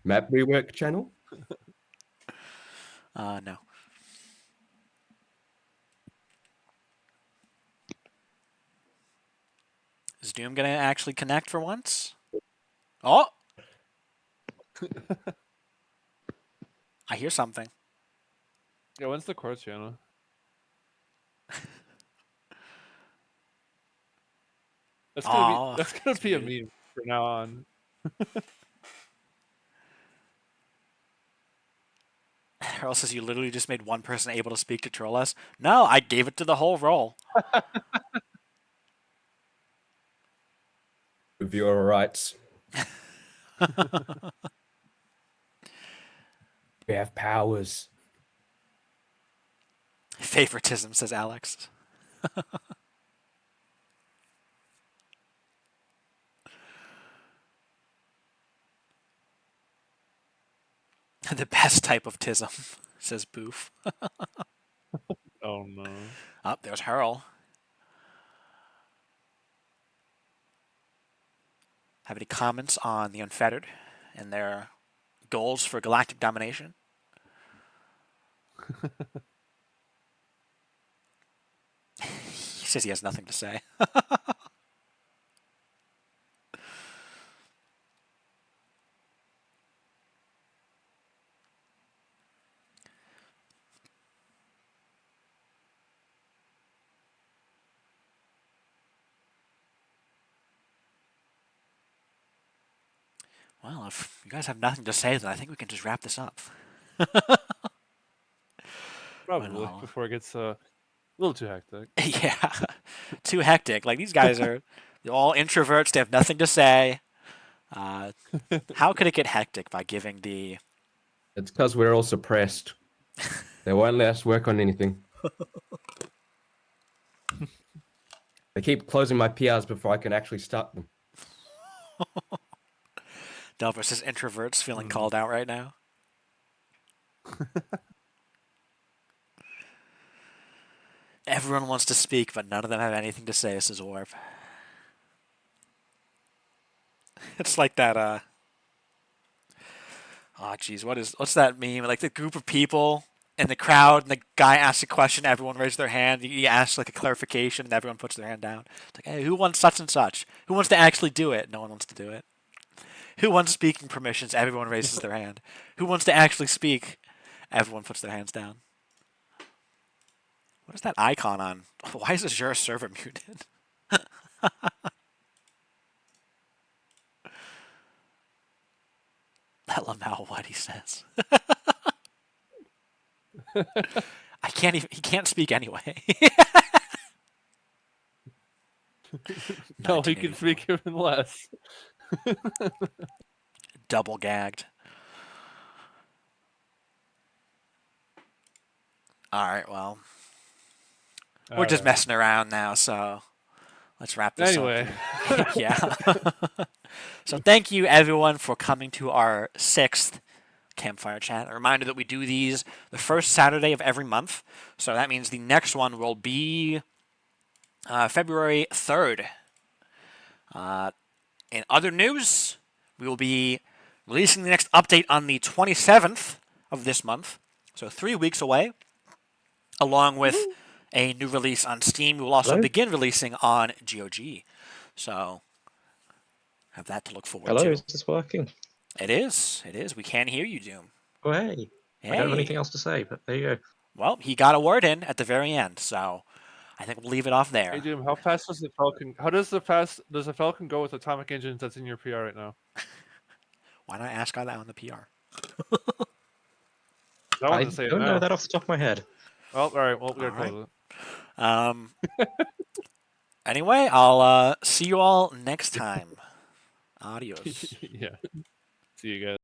Speaker 3: Map rework channel?
Speaker 2: No. Is Doom going to actually connect for once? Oh! I hear something.
Speaker 1: Yeah, when's the course channel? That's gonna be a meme from now on.
Speaker 2: Harold says you literally just made one person able to speak to troll us. No, I gave it to the whole roll.
Speaker 3: Viewer rights. We have powers.
Speaker 2: Favoritism, says Alex. The best type of tism, says Boof.
Speaker 1: Oh no.
Speaker 2: Oh, there's Hurl. Have any comments on the Unfettered and their goals for galactic domination? He says he has nothing to say. Well, if you guys have nothing to say, then I think we can just wrap this up.
Speaker 1: Probably
Speaker 2: Well,
Speaker 1: before it gets a little too hectic.
Speaker 2: yeah, too hectic. Like these guys are they're all introverts. They have nothing to say. How could it get hectic by giving the?
Speaker 3: It's because we're all suppressed. They won't let us work on anything. They keep closing my PRs before I can actually start them.
Speaker 2: Delver says introverts feeling called out right now. Everyone wants to speak, but none of them have anything to say, says Warp. It's like that, oh, geez, what's that meme? Like the group of people in the crowd, and the guy asks a question, everyone raises their hand, he asks like a clarification, and everyone puts their hand down. It's like, hey, who wants such and such? Who wants to actually do it? No one wants to do it. Who wants speaking permissions? Everyone raises their hand. Who wants to actually speak? Everyone puts their hands down. What is that icon on? Why is Azure server muted? Let Lamau what he says. I can't even. He can't speak anyway.
Speaker 1: No, he can speak even less.
Speaker 2: Double gagged. All right, well, we're just messing around now, so let's wrap this
Speaker 1: Anyway.
Speaker 2: up. Yeah. So thank you, everyone, for coming to our 6th Campfire Chat. A reminder that we do these the first Saturday of every month, so that means the next one will be February 3rd. In other news, we will be releasing the next update on the 27th of this month, so 3 weeks away, along with a new release on Steam. We will also begin releasing on GOG, so have that to look forward to.
Speaker 4: Hello, is this working?
Speaker 2: It is. It is. We can hear you, Doom.
Speaker 4: Oh, hey. I don't have anything else to say, but there you go.
Speaker 2: Well, he got a word in at the very end, so I think we'll leave it off there.
Speaker 1: Hey, Doom, how fast does the Falcon? How does the Falcon go with atomic engines that's in your PR right now?
Speaker 2: Why not ask that on the PR?
Speaker 4: I don't know that off the top of my head.
Speaker 1: Well, all right. Well, we're close
Speaker 2: it. Anyway, I'll see you all next time. Adios.
Speaker 1: Yeah. See you guys.